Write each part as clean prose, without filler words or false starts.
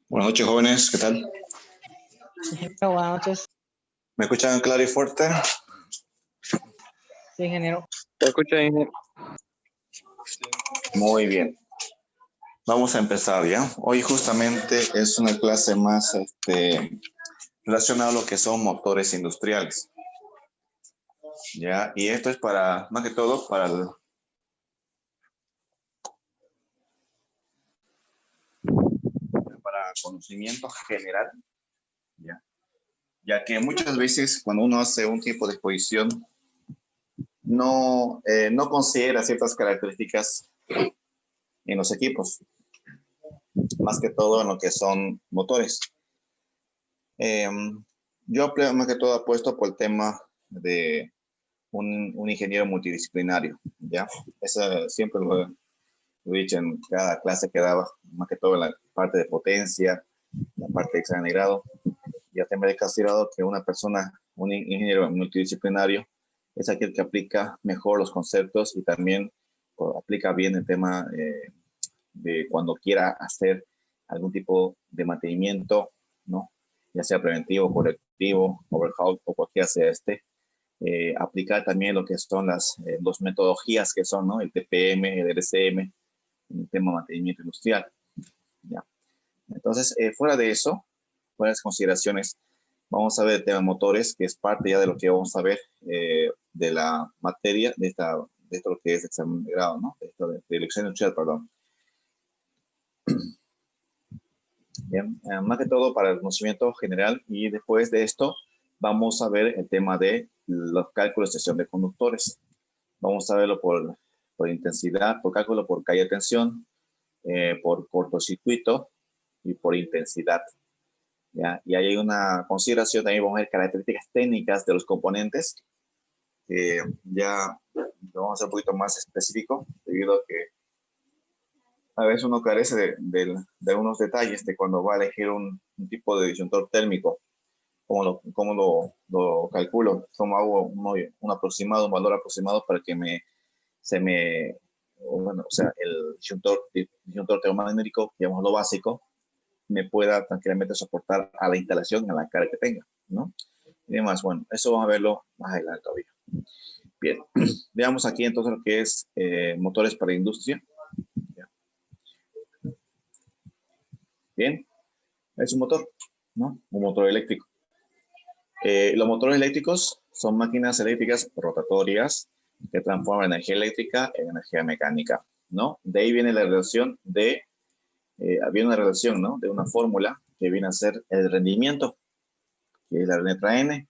Buenas noches, jóvenes. ¿Qué tal? Ingeniero, buenas noches. ¿Me escuchan claro y fuerte? Sí, ingeniero. ¿Te escucha, ingeniero? Muy bien. Vamos a empezar, ¿ya? Hoy justamente es una clase más relacionada a lo que son motores industriales. ¿Ya? Y esto es para, más que todo, para conocimiento general, ¿ya? Ya que muchas veces cuando uno hace un tipo de exposición, no considera ciertas características en los equipos, más que todo en lo que son motores. Yo más que todo apuesto por el tema de un ingeniero multidisciplinario, ¿ya? Eso siempre lo he dicho en cada clase que daba, más que todo en la parte de potencia, la parte de examen de grado. Ya te me he considerado que una persona, un ingeniero multidisciplinario, es aquel que aplica mejor los conceptos y también aplica bien el tema de cuando quiera hacer algún tipo de mantenimiento, ¿no? Ya sea preventivo, correctivo, overhaul o cualquiera sea aplicar también lo que son las dos metodologías que son, ¿no? El TPM, el RCM, el tema de mantenimiento industrial, ¿ya? Entonces, fuera de eso, fuera de las consideraciones, vamos a ver el tema de motores, que es parte ya de lo que vamos a ver de la materia, de esto lo que es examen de grado, ¿no? De esto de elección industrial, perdón. Bien, más que todo para el conocimiento general, y después de esto vamos a ver el tema de los cálculos de sección de conductores. Vamos a verlo por intensidad, por cálculo por calle de tensión, por cortocircuito y por intensidad, ¿ya? Y hay una consideración, también vamos a ver características técnicas de los componentes, ya vamos a ser un poquito más específico, debido a que a veces uno carece de unos detalles de cuando va a elegir un tipo de disyuntor térmico, cómo lo calculo, cómo hago un aproximado, un valor aproximado para que o sea, el disyuntor termomagnético, digamos lo básico, me pueda tranquilamente soportar a la instalación, a la carga que tenga, ¿no? Y demás, bueno, eso vamos a verlo más adelante todavía. Bien, veamos aquí entonces lo que es motores para industria. Bien, es un motor, ¿no? Un motor eléctrico. Los motores eléctricos son máquinas eléctricas rotatorias que transforman energía eléctrica en energía mecánica, ¿no? De ahí viene la relación había una relación, ¿no? De una fórmula que viene a ser el rendimiento, que es la letra N,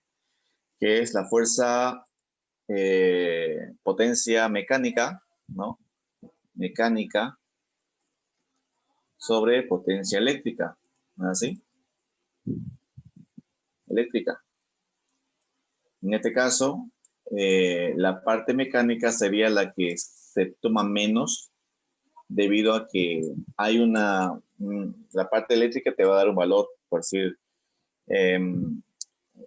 que es la fuerza potencia mecánica, ¿no? Mecánica sobre potencia eléctrica, ¿no es así? Eléctrica. En este caso, la parte mecánica sería la que se toma menos debido a que hay la parte eléctrica te va a dar un valor, por decir,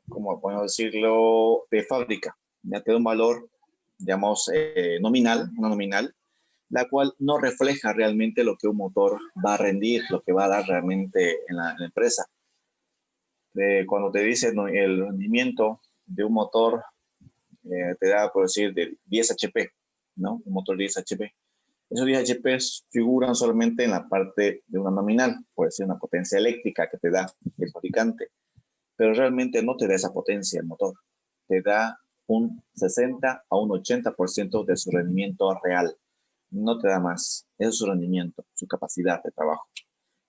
¿cómo podemos decirlo? De fábrica. Ya te da un valor, digamos, nominal, una nominal, la cual no refleja realmente lo que un motor va a rendir, lo que va a dar realmente en la empresa. Cuando te dicen, ¿no?, el rendimiento de un motor te da, por decir, de 10 HP, ¿no? Un motor 10 HP. Esos 10 HP figuran solamente en la parte de una nominal, puede ser una potencia eléctrica que te da el fabricante, pero realmente no te da esa potencia el motor, te da un 60 a un 80% de su rendimiento real, no te da más, eso es su rendimiento, su capacidad de trabajo,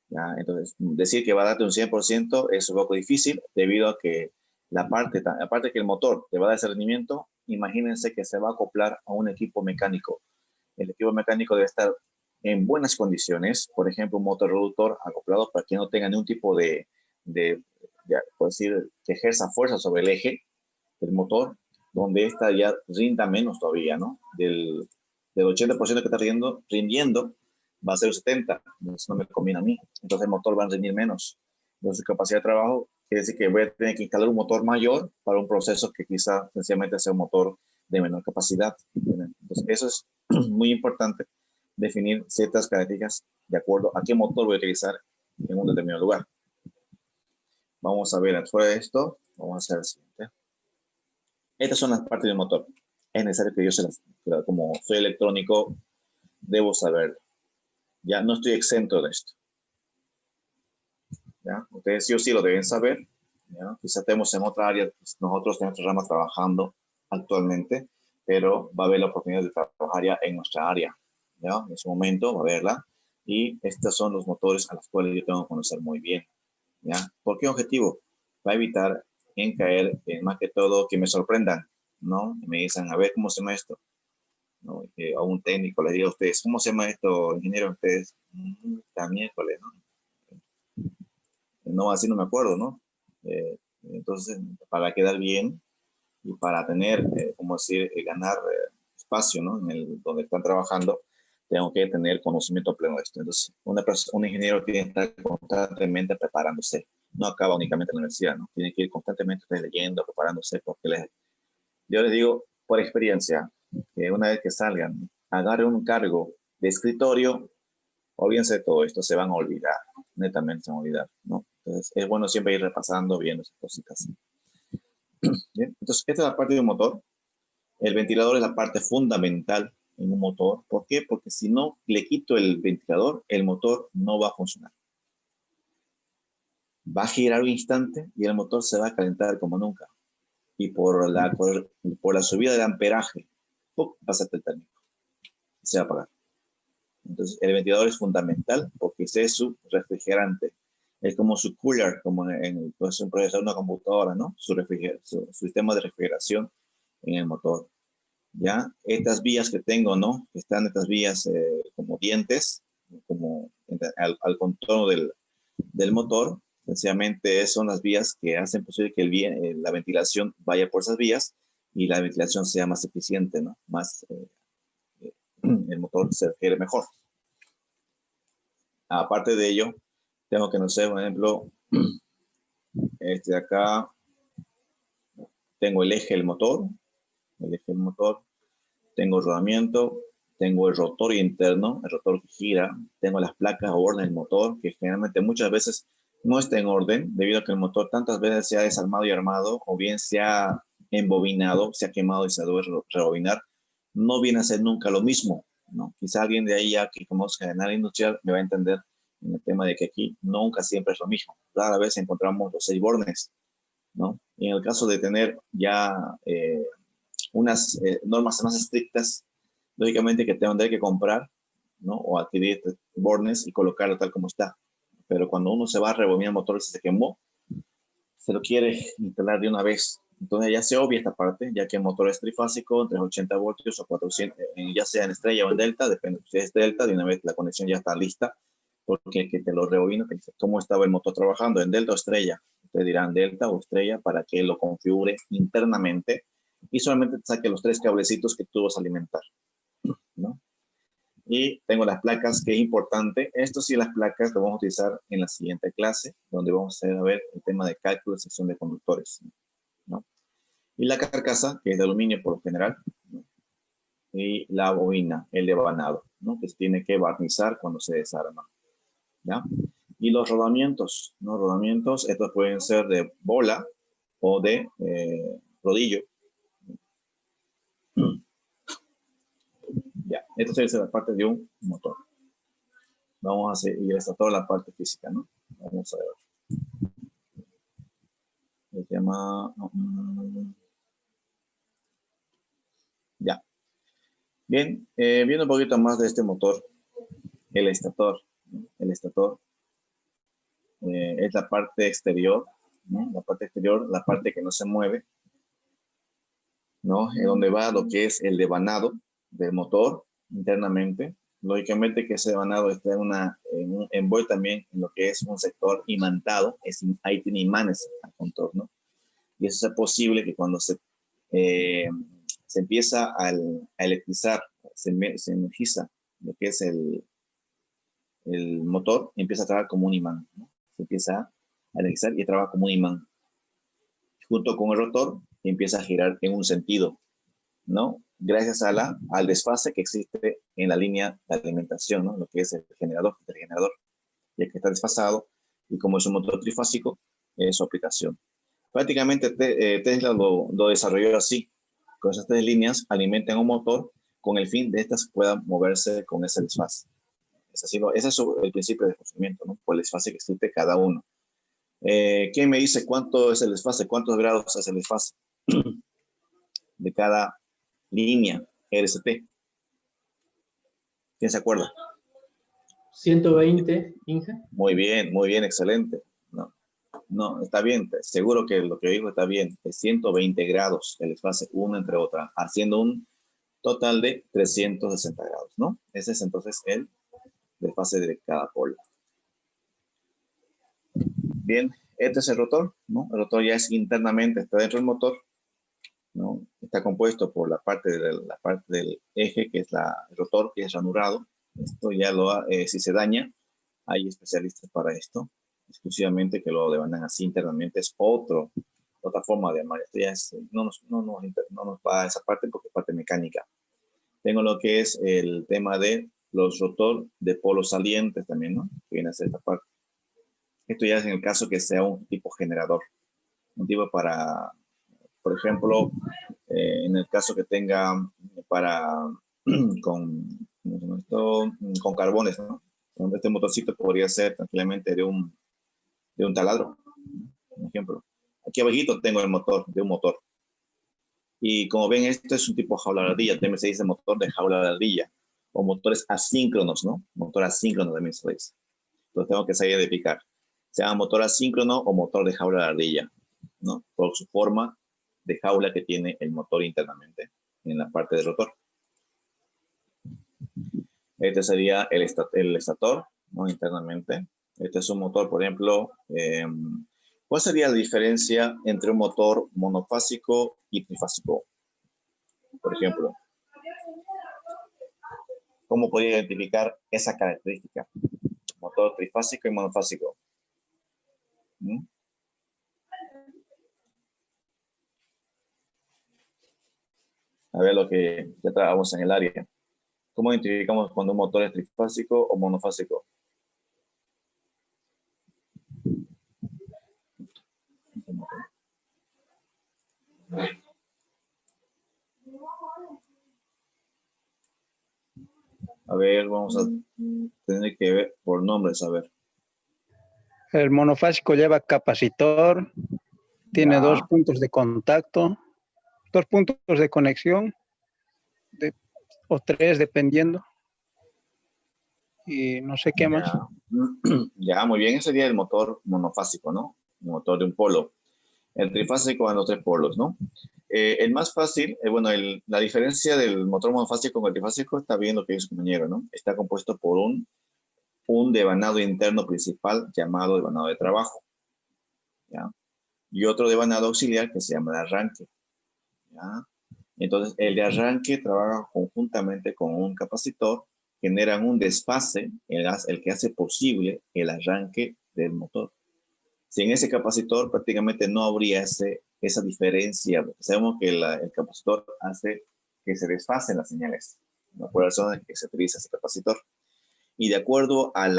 ¿ya? Entonces, decir que va a darte un 100% es un poco difícil debido a que aparte que el motor te va a dar ese rendimiento, imagínense que se va a acoplar a un equipo mecánico. El equipo mecánico debe estar en buenas condiciones, por ejemplo, un motor reductor acoplado para que no tenga ningún tipo por decir, que ejerza fuerza sobre el eje del motor, donde esta ya rinda menos todavía, ¿no? Del 80% que está rindiendo, va a ser el 70%, eso no me conviene a mí, entonces el motor va a rendir menos. Entonces, su capacidad de trabajo quiere decir que voy a tener que instalar un motor mayor para un proceso que quizá sencillamente sea un motor de menor capacidad. Entonces, eso es muy importante definir ciertas características de acuerdo a qué motor voy a utilizar en un determinado lugar. Vamos a ver, fuera de esto, vamos a hacer el siguiente. Estas son las partes del motor. Es necesario que yo se las, como soy electrónico, debo saber. Ya no estoy exento de esto. ¿Ya? Ustedes sí o sí lo deben saber. ¿Ya? Quizá tenemos en otra área, nosotros tenemos ramas trabajando actualmente, pero va a haber la oportunidad de trabajar ya en nuestra área. ¿Ya? En ese momento va a haberla. Y estos son los motores a los cuales yo tengo que conocer muy bien. ¿Ya? ¿Por qué objetivo? Va a evitar en caer, más que todo, que me sorprendan, ¿no? Y me dicen, a ver, ¿cómo se llama esto? ¿No? A un técnico le digo a ustedes, ¿cómo se llama esto, ingeniero? Ustedes, está miércoles, ¿no? No, así no me acuerdo, ¿no? Entonces, para quedar bien y para tener, como decir, ganar espacio, ¿no? En el, donde están trabajando, tengo que tener conocimiento pleno de esto. Entonces, un ingeniero tiene que estar constantemente preparándose. No acaba únicamente en la universidad, ¿no? Tiene que ir constantemente leyendo, preparándose, porque yo les digo, por experiencia, que una vez que salgan, agarren un cargo de escritorio, olvídense de todo esto, se van a olvidar, netamente se van a olvidar, ¿no? Entonces, es bueno siempre ir repasando, viendo esas cositas. Bien, entonces, esta es la parte de un motor. El ventilador es la parte fundamental en un motor. ¿Por qué? Porque si no le quito el ventilador, el motor no va a funcionar. Va a girar un instante y el motor se va a calentar como nunca. Y por la subida de amperaje, ¡pum!, va a ser el térmico. Se va a apagar. Entonces, el ventilador es fundamental porque ese es su refrigerante. Es como su cooler, como en pues, un procesador de una computadora, ¿no? Su sistema de refrigeración en el motor. ¿Ya? Estas vías que tengo, ¿no? Están estas vías como dientes, como al contorno del motor. Sencillamente son las vías que hacen posible que la ventilación vaya por esas vías y la ventilación sea más eficiente, ¿no? Más, el motor se refiere mejor. Aparte de ello, tengo que, no sé, por ejemplo, este de acá, tengo el eje del motor, tengo el rodamiento, tengo el rotor interno, el rotor que gira, tengo las placas o orden del motor, que generalmente muchas veces no está en orden, debido a que el motor tantas veces se ha desarmado y armado, o bien se ha embobinado, se ha quemado y se debe rebobinar, no viene a ser nunca lo mismo, ¿no? Quizá alguien de ahí ya que conozca en área industrial me va a entender en el tema de que aquí nunca siempre es lo mismo. Rara vez encontramos los 6 bornes, ¿no? Y en el caso de tener ya unas normas más estrictas, lógicamente que tendré que comprar, ¿no? O adquirir bornes y colocarlo tal como está. Pero cuando uno se va a rebobinar el motor y se quemó, se lo quiere instalar de una vez. Entonces ya se obvia esta parte, ya que el motor es trifásico, 380 voltios o 400, ya sea en estrella o en delta, depende. Si es delta, de una vez la conexión ya está lista, porque que te lo rebobina, te dice cómo estaba el motor trabajando, en delta o estrella. Ustedes dirán delta o estrella para que lo configure internamente y solamente te saque los 3 cablecitos que tú vas a alimentar, ¿no? Y tengo las placas, que es importante. Esto sí, las placas lo vamos a utilizar en la siguiente clase, donde vamos a ver el tema de cálculo de sección de conductores, ¿no? Y la carcasa, que es de aluminio por lo general, ¿no? Y la bobina, el devanado, ¿no? Que se tiene que barnizar cuando se desarma, ¿ya? Y los rodamientos, ¿no? Rodamientos, estos pueden ser de bola o de rodillo. Ya, esto es la parte de un motor. Vamos a seguir hasta toda la parte física, ¿no? Vamos a ver. Se llama... ya. Bien, viendo un poquito más de este motor, el estator. ¿No? El estator es la parte exterior, ¿no? La parte exterior, la parte que no se mueve, ¿no? Es donde va lo que es el devanado del motor internamente. Lógicamente que ese devanado está envuelto también en lo que es un sector imantado, ahí tiene imanes al contorno. Y eso es posible que cuando se empieza a electrizar, se energiza lo que es el motor, empieza a trabajar como un imán, ¿no? Se empieza a energizar y trabaja como un imán. Junto con el rotor, empieza a girar en un sentido, ¿no? gracias a al desfase que existe en la línea de alimentación, ¿no? Lo que es el generador, ya que está desfasado, y como es un motor trifásico, es su aplicación. Prácticamente Tesla lo desarrolló así, con esas tres líneas alimentan un motor con el fin de estas puedan moverse con ese desfase. Ese es el principio de funcionamiento, ¿no? Por el desfase que existe cada uno. ¿Quién me dice cuánto es el desfase? ¿Cuántos grados es el desfase de cada línea RST? ¿Quién se acuerda? 120, Inge. Muy bien, excelente. No, no, está bien, seguro que lo que dijo está bien. Es 120 grados el desfase una entre otra, haciendo un total de 360 grados, ¿no? Ese es entonces el desfase de cada polo. Bien, este es el rotor, ¿no? El rotor ya es internamente, está dentro del motor, ¿no? Está compuesto por la parte del eje, que es el rotor, que es ranurado. Esto ya si se daña, hay especialistas para esto, exclusivamente que lo demandan así internamente. Es otra forma de armar. Esto ya es, no nos va a esa parte porque es parte mecánica. Tengo lo que es el tema de los rotor de polos salientes también, ¿no? Que viene a ser esta parte. Esto ya es en el caso que sea un tipo generador. Un tipo para, por ejemplo, en el caso que tenga con carbones, ¿no? Este motorcito podría ser tranquilamente de un taladro, por ejemplo. Aquí abajito tengo el motor, de un motor. Y como ven, esto es un tipo jaula de ardilla, también se dice motor de jaula de ardilla, o motores asíncronos, ¿no? Motor asíncrono también se dice. Entonces tengo que saber identificar, sea motor asíncrono o motor de jaula de ardilla, ¿no? Por su forma de jaula que tiene el motor internamente en la parte del rotor. Este sería el estator, ¿no? Internamente. Este es un motor, por ejemplo, ¿cuál sería la diferencia entre un motor monofásico y trifásico? Por ejemplo, ¿cómo podría identificar esa característica? Motor trifásico y monofásico. ¿Mm? A ver lo que ya trabajamos en el área. ¿Cómo identificamos cuando un motor es trifásico o monofásico? A ver, vamos a tener que ver por nombres, a ver. El monofásico lleva capacitor, tiene Ya. 2 puntos de contacto, 2 puntos de conexión, o 3 dependiendo. Y no sé qué más. Ya, muy bien, ese sería el motor monofásico, ¿no? El motor de un polo. El trifásico en los 3 polos, ¿no? El más fácil, bueno, la diferencia del motor monofásico con el trifásico está bien lo que dice su compañero, ¿no? Está compuesto por un devanado interno principal llamado devanado de trabajo, ¿ya? Y otro devanado auxiliar que se llama de arranque, ¿ya? Entonces, el de arranque trabaja conjuntamente con un capacitor, generan un desfase, el que hace posible el arranque del motor. Sin ese capacitor prácticamente no habría esa diferencia, porque sabemos que el capacitor hace que se desfasen las señales, ¿no? Por eso es que se utiliza ese capacitor. Y de acuerdo al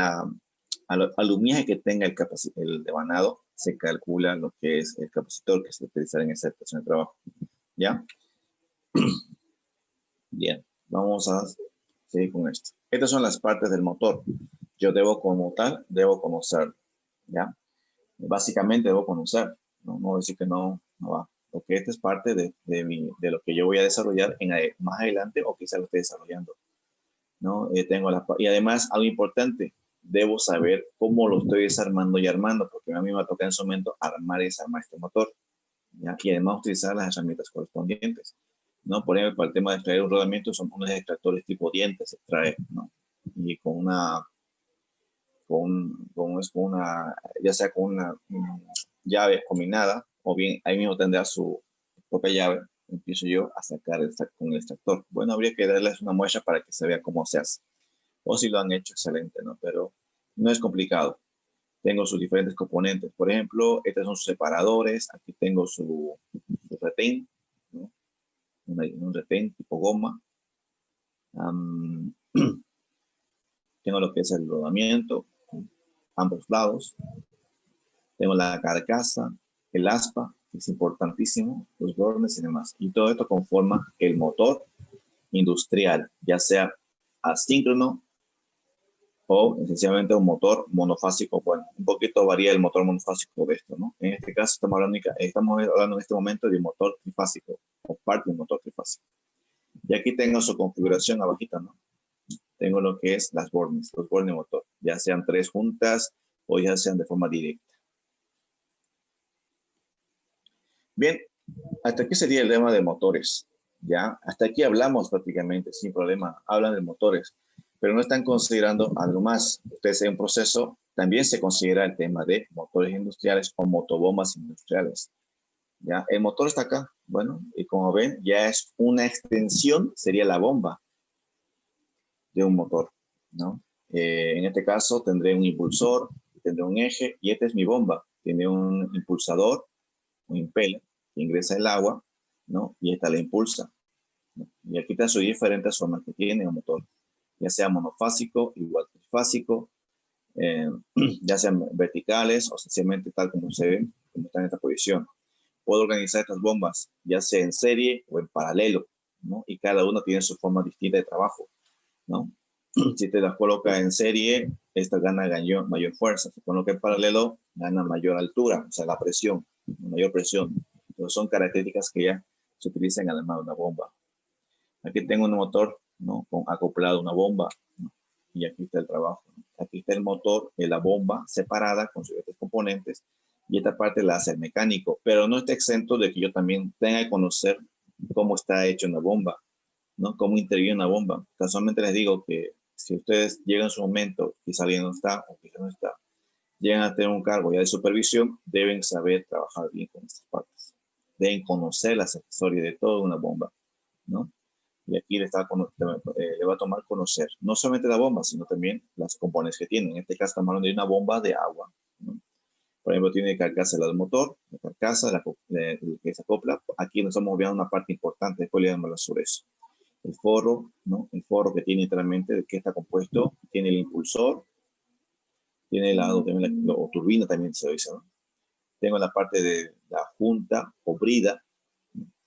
lumiaje que tenga el devanado, se calcula lo que es el capacitor que se utilizará en esa estación de trabajo. ¿Ya? Bien, vamos a seguir con esto. Estas son las partes del motor. Yo como tal, debo conocer, ¿ya? Básicamente debo conocer, no decir que no va, porque esta es parte de lo que yo voy a desarrollar más adelante o quizá lo esté desarrollando, ¿no? Y además, algo importante, debo saber cómo lo estoy desarmando y armando, porque a mí me va a tocar en su momento armar y desarmar este motor, ¿ya? Y además utilizar las herramientas correspondientes, ¿no? Por ejemplo, para el tema de extraer un rodamiento son unos extractores tipo dientes, se extrae, ¿no? Y ya sea con una llave combinada, o bien ahí mismo tendrá su propia llave, empiezo yo a sacar con el extractor. Bueno, habría que darles una muestra para que se vea cómo se hace. O si lo han hecho, excelente, ¿no? Pero no es complicado. Tengo sus diferentes componentes. Por ejemplo, estos son sus separadores. Aquí tengo su retén, ¿no? un retén tipo goma. Am, tengo lo que es el rodamiento, ambos lados. Tengo la carcasa, el aspa, que es importantísimo, los bornes y demás. Y todo esto conforma el motor industrial, ya sea asíncrono o esencialmente un motor monofásico. Bueno, un poquito varía el motor monofásico de esto, ¿no? En este caso estamos hablando en este momento de un motor trifásico o parte de un motor trifásico. Y aquí tengo su configuración abajita, ¿no? Tengo lo que es los bornes de motor, ya sean 3 juntas o ya sean de forma directa. Bien, hasta aquí sería el tema de motores, ¿ya? Hasta aquí hablamos prácticamente sin problema, hablan de motores, pero no están considerando algo más. Ustedes en un proceso también se considera el tema de motores industriales o motobombas industriales, ¿ya? El motor está acá, bueno, y como ven, ya es una extensión, sería la bomba de un motor, ¿no? En este caso tendré un impulsor, tendré un eje y esta es mi bomba. Tiene un impulsador, un impeller, que ingresa el agua, ¿no? Y esta la impulsa, ¿no? Y aquí están sus diferentes formas que tiene el motor, ya sea monofásico, igual trifásico, eh, ya sean verticales o sencillamente tal como se ve, como está en esta posición. Puedo organizar estas bombas, ya sea en serie o en paralelo, ¿no? Y cada uno tiene su forma distinta de trabajo, ¿no? Si te las coloca en serie, esta gana mayor fuerza. Si coloca en paralelo, gana mayor altura, o sea, la presión, mayor presión. Entonces son características que ya se utilizan en el armado de una bomba. Aquí tengo un motor, ¿no? Acoplado a una bomba, ¿no? Y aquí está el trabajo, ¿no? Aquí está el motor de la bomba separada con sus componentes y esta parte la hace el mecánico, pero no está exento de que yo también tenga que conocer cómo está hecho una bomba, ¿no? Cómo interviene una bomba. Casualmente les digo que si ustedes llegan en su momento, quizá alguien no está o quizá no está, llegan a tener un cargo ya de supervisión, deben saber trabajar bien con estas partes. Deben conocer las accesorias de toda una bomba, ¿no? Y aquí le va a tomar conocer no solamente la bomba, sino también las componentes que tiene. En este caso estamos hablando de una bomba de agua, ¿no? Por ejemplo, tiene carcasa del motor, la carcasa, que se acopla. Aquí nos estamos viendo una parte importante, después le damos sobre eso. El forro, ¿no? El forro que tiene literalmente de qué está compuesto, tiene el impulsor, tiene o turbina también se dice, ¿no? Tengo la parte de la junta o brida,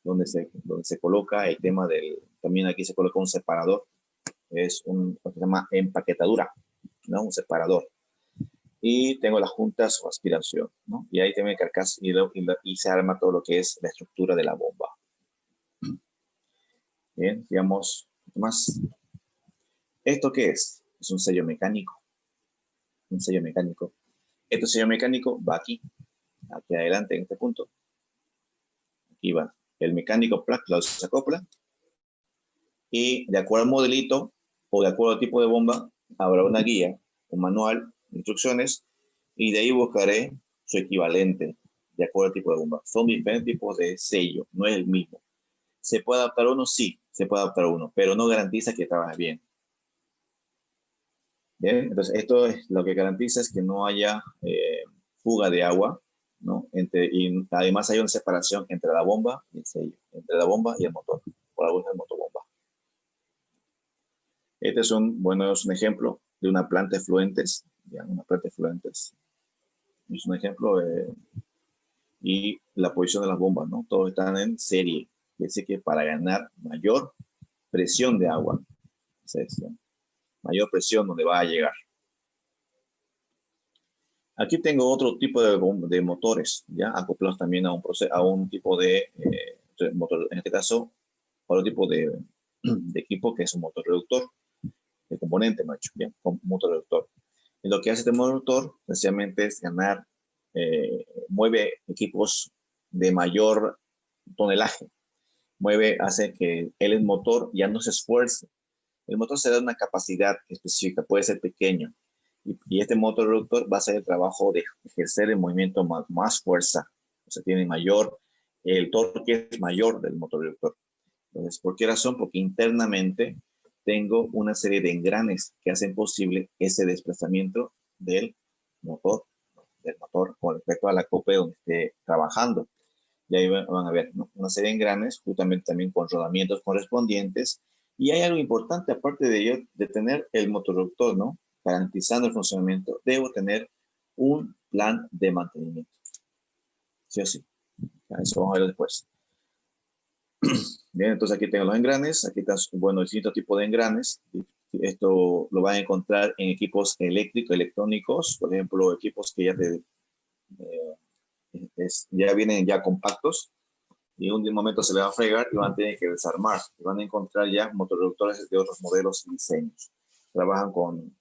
donde se coloca el tema también aquí se coloca un separador, es lo que se llama empaquetadura, ¿no? Un separador. Y tengo las juntas o aspiración, ¿no? Y ahí tengo el carcasa y se arma todo lo que es la estructura de la bomba. Bien, digamos, más. ¿Esto qué es? Es un sello mecánico. Un sello mecánico. Este sello mecánico va aquí adelante en este punto. Aquí va. El mecánico lo se acopla y de acuerdo al modelito o de acuerdo al tipo de bomba, habrá una guía, un manual, instrucciones, y de ahí buscaré su equivalente de acuerdo al tipo de bomba. Son diferentes tipos de sello, no es el mismo. ¿Se puede adaptar uno? Sí, se puede adaptar uno, pero no garantiza que trabaje bien. Bien, entonces esto es lo que garantiza es que no haya fuga de agua, ¿no? Y además hay una separación entre la bomba y el sello, entre la bomba y el motor, por algo es el motobomba. Este es es un ejemplo de una planta de fluentes, ¿ya? Una planta de fluentes. Es un ejemplo y la posición de las bombas, ¿no? Todos están en serie. Quiere decir que para ganar mayor presión de agua, mayor presión donde va a llegar. Aquí tengo otro tipo de motores, ¿ya? Acoplados también a un tipo de motor, en este caso, otro tipo de equipo que es un motor reductor, de componente, macho, ¿bien? Con motor reductor. Y lo que hace este motor reductor, sencillamente es mueve equipos de mayor tonelaje, hace que el motor ya no se esfuerce. El motor se da una capacidad específica, puede ser pequeño, y este motor reductor va a hacer el trabajo de ejercer el movimiento más fuerza, o sea, el torque es mayor del motor reductor. Entonces, ¿por qué razón? Porque internamente tengo una serie de engranes que hacen posible ese desplazamiento del motor con respecto a la copa donde esté trabajando. Y ahí van a ver, ¿no? Una serie de engranes, justamente también con rodamientos correspondientes. Y hay algo importante, aparte de ello, de tener el motorreductor, ¿no? Garantizando el funcionamiento, debo tener un plan de mantenimiento. Sí o sí. Eso vamos a ver después. Bien, entonces aquí tengo los engranes, aquí están, bueno, distintos tipos de engranes. Esto lo van a encontrar en equipos eléctricos, electrónicos, por ejemplo, equipos que ya, ya vienen ya compactos y en un momento se le va a fregar y van a tener que desarmar. Van a encontrar ya motorreductores de otros modelos y diseños. Trabajan con,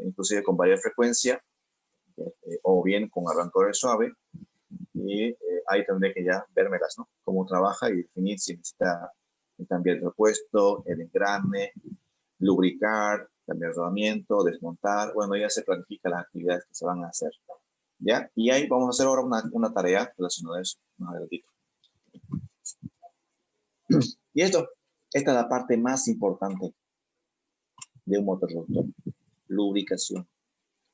inclusive con variable frecuencia o bien con arrancadores suave. Y ahí tendré que ya vérmelas, ¿no? Cómo trabaja y definir si necesita cambiar el repuesto, el engrane, lubricar, cambiar el rodamiento, desmontar. Bueno, ya se planifican las actividades que se van a hacer. ¿Ya? Y ahí vamos a hacer ahora una tarea relacionada a eso. Más adelantito. Y esta es la parte más importante de un motor reductor. Lubricación.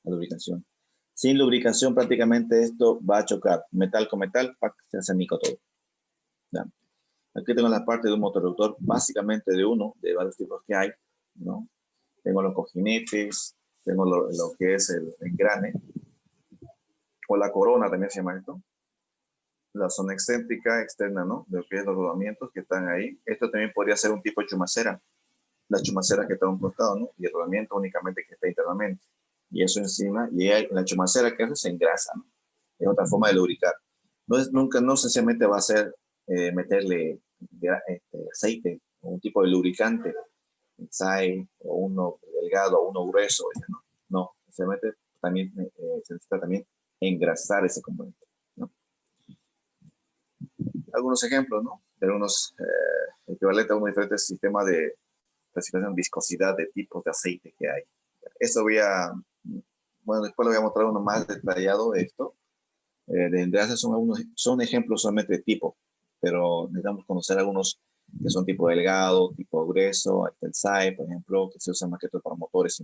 La lubricación. Sin lubricación prácticamente esto va a chocar. Metal con metal, se hace mico todo. ¿Ya? Aquí tengo la parte de un motor reductor, básicamente de uno, de varios tipos que hay, ¿no? Tengo los cojinetes, tengo lo que es el engrane, o la corona también se llama esto, la zona excéntrica externa, ¿no? De lo que es los rodamientos que están ahí. Esto también podría ser un tipo de chumacera, la chumacera que está a un costado, ¿no? Y el rodamiento únicamente que está internamente. Y eso encima, y la chumacera que hace se engrasa, ¿no? Es otra forma de lubricar. Nunca, no sencillamente va a ser meterle aceite o un tipo de lubricante, SAE, o uno delgado o uno grueso, no, no, se mete también, se necesita también engrasar ese componente, ¿no? Algunos ejemplos, ¿no? De algunos equivalentes a unos diferentes sistemas de clasificación viscosidad de tipos de aceite que hay. Esto bueno, después lo voy a mostrar uno más detallado de esto. De engrase son ejemplos solamente de tipo, pero necesitamos conocer algunos que son tipo delgado, tipo grueso, el SAE, por ejemplo, que se usa más que todo para motores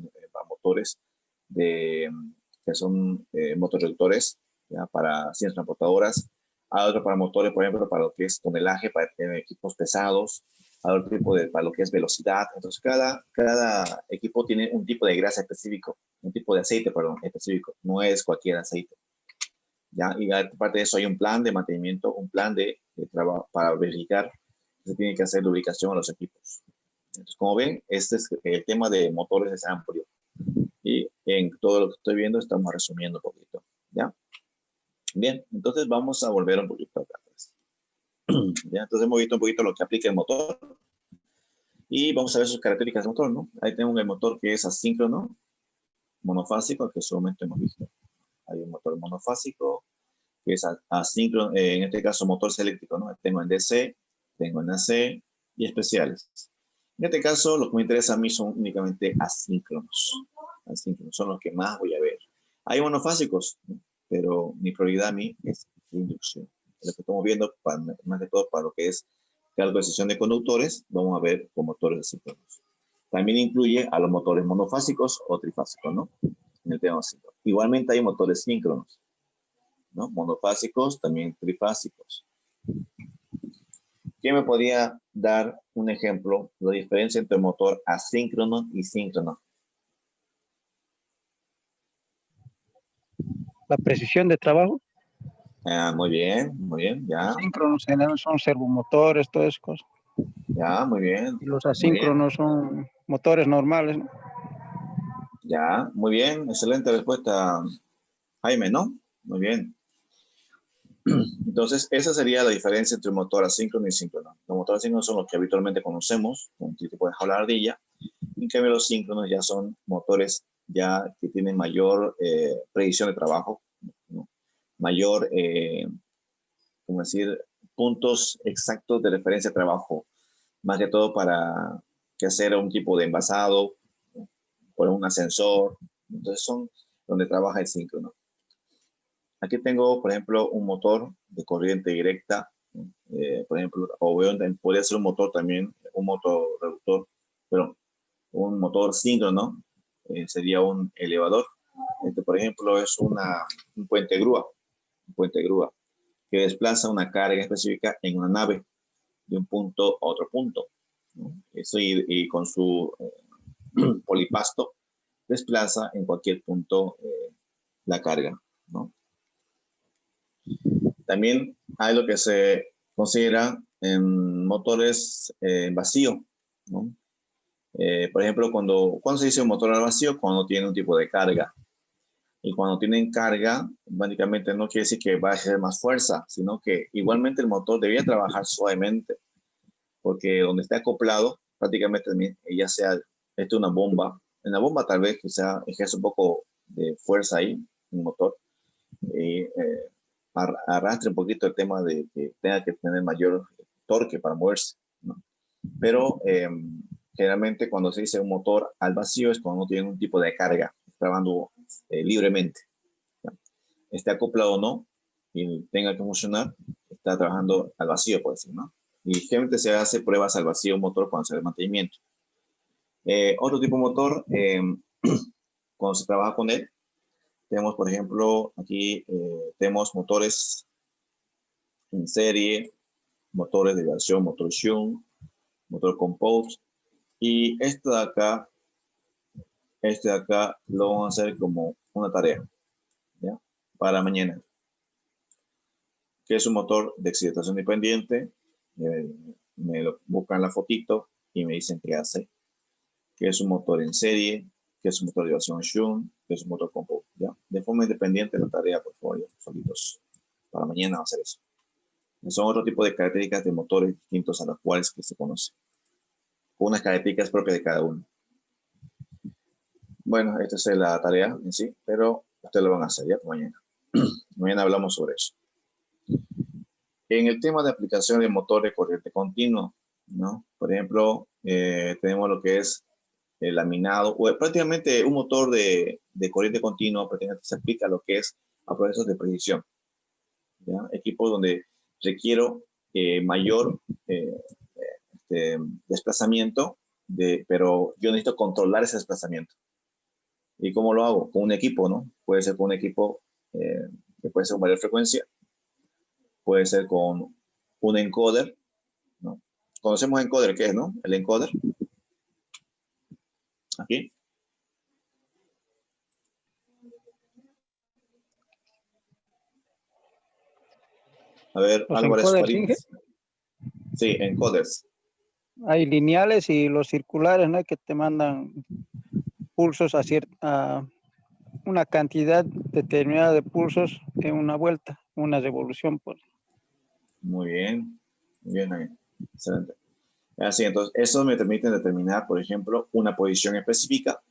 que son motorreductores, ¿ya? Para ciencias transportadoras, hay otro para motores, por ejemplo, para lo que es tonelaje, para equipos pesados, hay otro tipo para lo que es velocidad. Entonces, cada equipo tiene un tipo de grasa específico, un tipo de aceite, perdón, específico, no es cualquier aceite. ¿Ya? Y aparte de eso hay un plan de mantenimiento, un plan de trabajo para verificar que se tiene que hacer lubricación a los equipos. Entonces, como ven, este es el tema de motores es amplio. Y en todo lo que estoy viendo estamos resumiendo un poquito. ¿Ya? Bien, entonces vamos a volver un poquito acá atrás. ¿Ya? Entonces hemos visto un poquito lo que aplica el motor. Y vamos a ver sus características del motor, ¿no? Ahí tenemos el motor que es asíncrono, monofásico, que en su momento hemos visto. Hay un motor monofásico, que es asíncrono, en este caso motores eléctricos, ¿no? Tengo en DC, tengo en AC y especiales. En este caso, lo que me interesa a mí son únicamente asíncronos. Asíncronos son los que más voy a ver. Hay monofásicos, ¿no? Pero mi prioridad a mí es la inducción. Lo que estamos viendo, más que todo para lo que es cargo de sesión de conductores, vamos a ver con motores asíncronos. También incluye a los motores monofásicos o trifásicos, ¿no? En el tema asíncrono. Igualmente hay motores síncronos, ¿no? Monofásicos, también trifásicos. ¿Quién me podría dar un ejemplo de la diferencia entre motor asíncrono y síncrono? La precisión de trabajo. Muy bien, ya. Los síncronos generalmente son servomotores, todas esas cosas. Ya, muy bien. Y los Muy bien. asíncronos son motores normales, ¿no? Ya, muy bien. Excelente respuesta, Jaime, ¿no? Muy bien. Entonces, esa sería la diferencia entre un motor asíncrono y síncrono. Los motores asíncronos son los que habitualmente conocemos, un tipo de jaula de ardilla. En cambio, los síncronos ya son motores ya que tienen mayor predicción de trabajo, ¿no? Mayor, ¿cómo decir? Puntos exactos de referencia de trabajo, más que todo para que hacer un tipo de envasado, ¿no? Por un ascensor. Entonces son donde trabaja el síncrono. Aquí tengo, por ejemplo, un motor de corriente directa, por ejemplo, o podría ser un motor también, un motor reductor, pero un motor síncrono sería un elevador. Este, por ejemplo, es un puente grúa, un puente grúa. que desplaza una carga específica en una nave de un punto a otro punto, ¿no? Eso y con su polipasto desplaza en cualquier punto la carga, ¿no? También hay lo que se considera en motores vacío, ¿no? Por ejemplo, cuando se dice un motor al vacío, cuando tiene un tipo de carga. Y cuando tienen carga, básicamente no quiere decir que va a ejercer más fuerza, sino que igualmente el motor debía trabajar suavemente, porque donde está acoplado, prácticamente también, ya sea esto es una bomba, en la bomba tal vez quizá ejerce un poco de fuerza ahí, el motor, y arrastre un poquito el tema de que tenga que tener mayor torque para moverse, ¿no? Pero generalmente cuando se dice un motor al vacío es cuando no tiene un tipo de carga, trabajando libremente, ¿no? Esté acoplado o no y tenga que funcionar, está trabajando al vacío, por decir, ¿no? Y generalmente se hace pruebas al vacío un motor cuando se hace mantenimiento. Otro tipo de motor, cuando se trabaja con él, tenemos, por ejemplo, aquí tenemos motores en serie, motores de versión, motor Shunt, motor Compose, y este de acá lo vamos a hacer como una tarea, ¿ya? Para mañana, que es un motor de excitación independiente. Me lo buscan la fotito y me dicen qué hace, que es un motor en serie, que es un motor de versión Shunt, que es un motor Compose, ¿ya? De forma independiente la tarea, por favor, ya, solitos. Para mañana va a hacer eso. Son otro tipo de características de motores distintos a las cuales que se conoce, con unas características propias de cada uno. Bueno, esta es la tarea en sí, pero ustedes lo van a hacer ya mañana. Mañana hablamos sobre eso. En el tema de aplicación de motor de corriente continua, ¿no? Por ejemplo, tenemos lo que es el laminado, o prácticamente un motor de corriente continua, prácticamente se aplica a lo que es a procesos de precisión, ¿ya? Equipos donde requiero mayor desplazamiento, pero yo necesito controlar ese desplazamiento. ¿Y cómo lo hago? Con un equipo, ¿no? Puede ser con un equipo que puede ser con mayor frecuencia, puede ser con un encoder, ¿no? Conocemos encoder, ¿qué es, no? El encoder. Aquí. A ver, Los Álvarez encoders, Farid. ¿sí? Sí, encoders. Hay lineales y los circulares, ¿no? Que te mandan pulsos a una cantidad determinada de pulsos en una vuelta, una revolución, pues. Muy bien. Muy bien ahí. Excelente. Así, entonces, eso me permite determinar, por ejemplo, una posición específica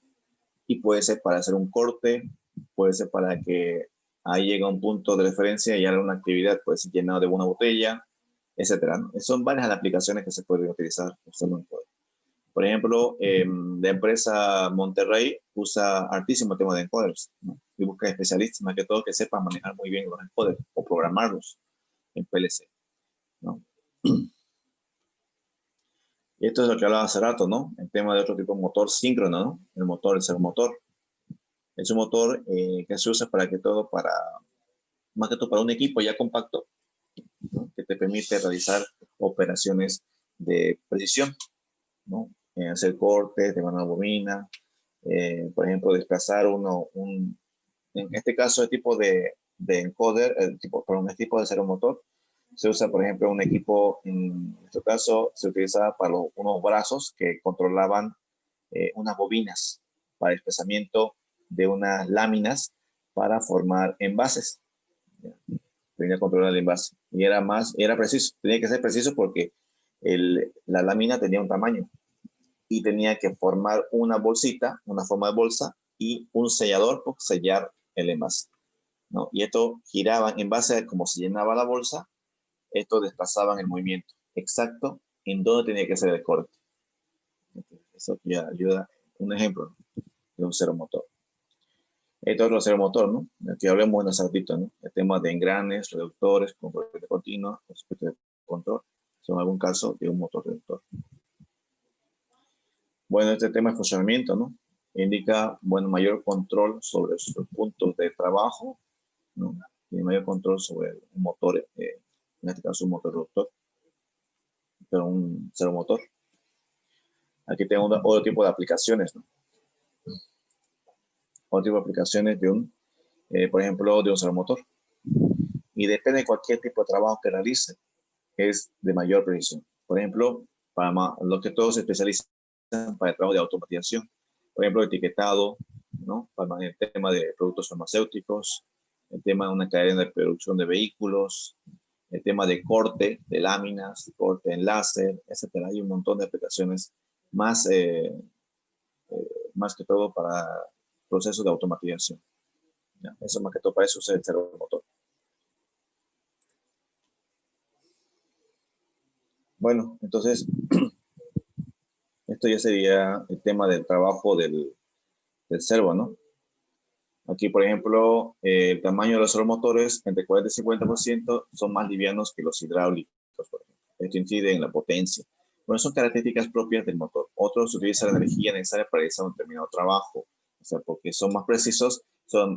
y puede ser para hacer un corte, puede ser para que ahí llegue a un punto de referencia y haga una actividad, puede ser llenado de una botella, etcétera, ¿no? Son varias las aplicaciones que se pueden utilizar usando un encoder. Por ejemplo, la empresa Monterrey usa hartísimo tema de encoders, ¿no? Y busca especialistas, más que todo, que sepan manejar muy bien los encoders o programarlos en PLC, ¿no? Y esto es lo que hablaba hace rato, ¿no? El tema de otro tipo de motor síncrono, ¿no? El servomotor. Es un motor que se usa para que todo, más que todo para un equipo ya compacto, ¿no? Que te permite realizar operaciones de precisión, ¿no? Hacer cortes de mano a bobina, por ejemplo, desplazar en este caso, el tipo de encoder, este tipo de servomotor, se usa, por ejemplo, un equipo, en este caso, se utilizaba para unos brazos que controlaban unas bobinas para el desplazamiento de unas láminas para formar envases. Tenía que controlar el envase. Y era preciso, tenía que ser preciso porque la lámina tenía un tamaño y tenía que formar una bolsita, una forma de bolsa y un sellador para sellar el envase, ¿no? Y esto giraba en base a cómo se llenaba la bolsa, esto desplazaba en el movimiento exacto en dónde tenía que ser el corte. Eso ya ayuda, un ejemplo de un servomotor. Esto es otro servomotor, ¿no? El que hablemos en el ratito, ¿no? El tema de engranes, reductores, con corriente continua, aspectos de control, son algún caso de un motor reductor. Bueno, este tema de funcionamiento, ¿no? Indica, bueno, mayor control sobre sus puntos de trabajo, ¿no? tiene mayor control sobre un motor, en este caso un motor reductor, pero un servomotor. Aquí tengo otro tipo de aplicaciones, ¿no? Otro tipo de aplicaciones de por ejemplo, de un servomotor. Y depende de cualquier tipo de trabajo que realice, es de mayor precisión. Por ejemplo, para lo que todos se especializan para el trabajo de automatización. Por ejemplo, etiquetado, ¿no? Para el tema de productos farmacéuticos, el tema de una cadena de producción de vehículos, el tema de corte de láminas, corte en láser, etcétera. Hay un montón de aplicaciones más, más que todo para procesos de automatización. ¿Ya? Eso más que todo para eso es el servomotor. Bueno, entonces, esto ya sería el tema del trabajo del servo, ¿no? Aquí, por ejemplo, el tamaño de los servomotores, entre 40 y 50%, son más livianos que los hidráulicos, por ejemplo. Esto incide en la potencia. Bueno, son características propias del motor. Otros utilizan la energía necesaria para realizar un determinado trabajo. O sea, porque son más precisos,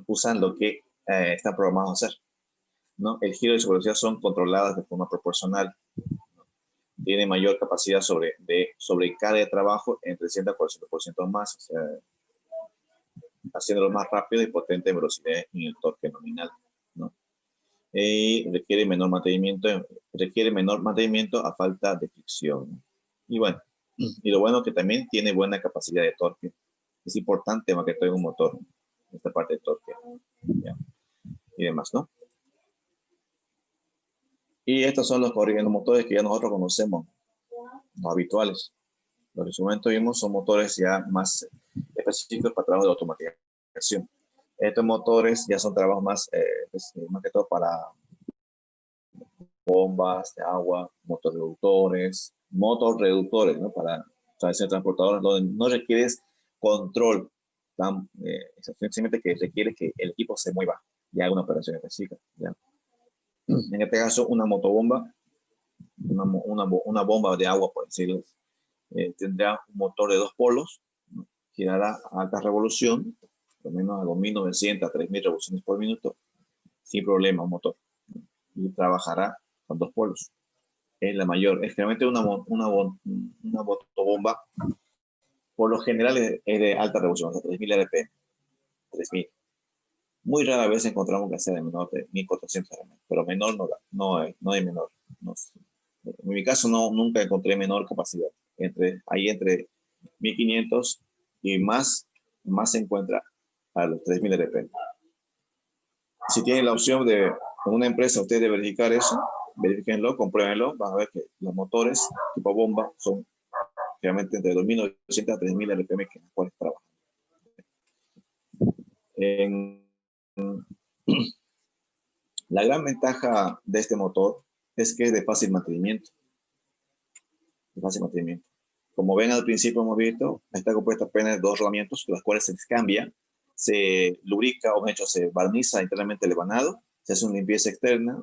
usan lo que están programados a hacer, ¿no? El giro y su velocidad son controladas de forma proporcional. Tiene mayor capacidad sobre carga de trabajo entre 30 y 40% más, o sea, haciéndolo más rápido y potente en velocidad y en el torque nominal, ¿no? Y requiere menor mantenimiento a falta de fricción, ¿no? Y bueno, y lo bueno que también tiene buena capacidad de torque. Es importante más que todo en un motor, esta parte de torque, ¿ya? Y demás, ¿no? Y estos son los motores que ya nosotros conocemos, los habituales. Los que en su momento vimos son motores ya más específicos para trabajo de automatización. Estos motores ya son trabajos más, más que todo para bombas de agua, motorreductores, ¿no? Para ser transportadores donde no requieres control, sencillamente que requiere que el equipo se mueva y haga una operación específica, ¿ya? En este caso, una motobomba, una bomba de agua, por decirlo, tendrá un motor de 2 polos, ¿no? Girará a alta revolución, por lo menos a 2.900 a 3.000 revoluciones por minuto, sin problema, un motor, ¿no? Y trabajará con 2 polos. Es la mayor. Es generalmente una motobomba, por lo general es de alta revolución, o sea, 3.000 RPM, 3.000. Muy rara vez encontramos que sea de menor de 1.400 RPM, pero menor no hay menor. No, en mi caso nunca encontré menor capacidad. Entre 1.500 y más se encuentra a los 3.000 RPM. Si tienen la opción de, con una empresa, ustedes de verificar eso, verifíquenlo, compruébenlo, van a ver que los motores tipo bomba son realmente entre 2.900 a 3.000 RPM que los cuales trabajan. La gran ventaja de este motor es que es de fácil mantenimiento. Como ven al principio hemos visto, está compuesta apenas de 2 rodamientos, los cuales se cambia, se lubrica, o de hecho se barniza internamente el ebanado, se hace una limpieza externa,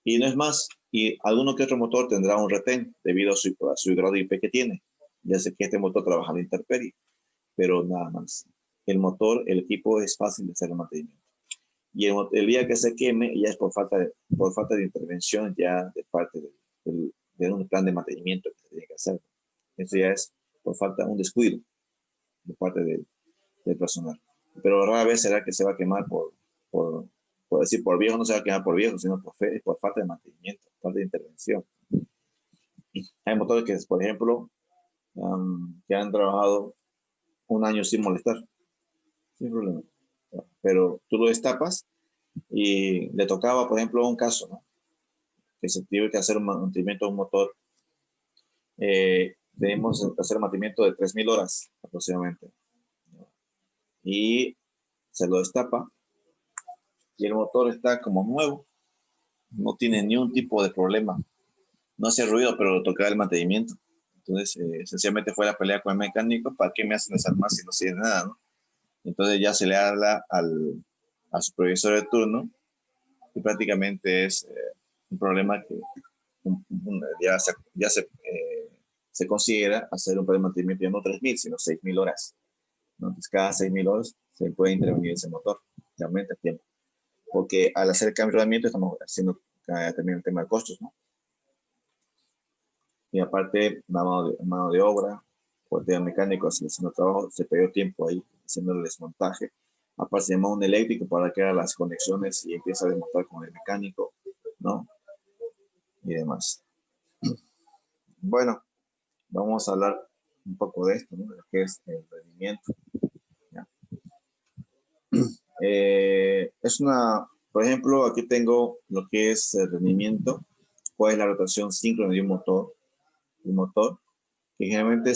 y no es más. Y alguno que otro motor tendrá un retén debido a su grado de IP que tiene. Ya sé que este motor trabaja a la intemperie, pero nada más. El equipo es fácil de hacer el mantenimiento. Y el día que se queme ya es por falta de intervención ya de parte de un plan de mantenimiento que se tiene que hacer. Eso ya es por falta de un descuido de parte del personal. Pero rara vez será que se va a quemar por decir por viejo, no se va a quemar por viejo, sino por falta de mantenimiento, falta de intervención. Hay motores que, por ejemplo, que han trabajado un año sin molestar, sin problema. Pero tú lo destapas y le tocaba, por ejemplo, un caso, ¿no? Que se tiene que hacer un mantenimiento de un motor. Debemos hacer un mantenimiento de 3.000 horas aproximadamente. Y se lo destapa y el motor está como nuevo, no tiene ni un tipo de problema, no hace ruido, pero lo tocaba el mantenimiento. Entonces, sencillamente fue la pelea con el mecánico: ¿para qué me hacen desarmar si no sirve nada, no? Entonces ya se le habla al supervisor de turno y prácticamente es un problema que se considera hacer un plan de mantenimiento ya no 3.000, sino 6.000 horas, ¿no? Entonces cada 6.000 horas se puede intervenir ese motor, se aumenta el tiempo. porque al hacer el cambio de rodamiento estamos haciendo también el tema de costos, ¿no? Y aparte, mano de obra, cualquier mecánico haciendo trabajo, se perdió tiempo ahí haciendo el desmontaje. Aparte, se llama un eléctrico para que haga las conexiones y empieza a desmontar con el mecánico, ¿no? Y demás. Bueno, vamos a hablar un poco de esto, ¿no? De lo que es el rendimiento. ¿Ya? Por ejemplo, aquí tengo lo que es el rendimiento, cuál es la rotación síncrona de un motor, que generalmente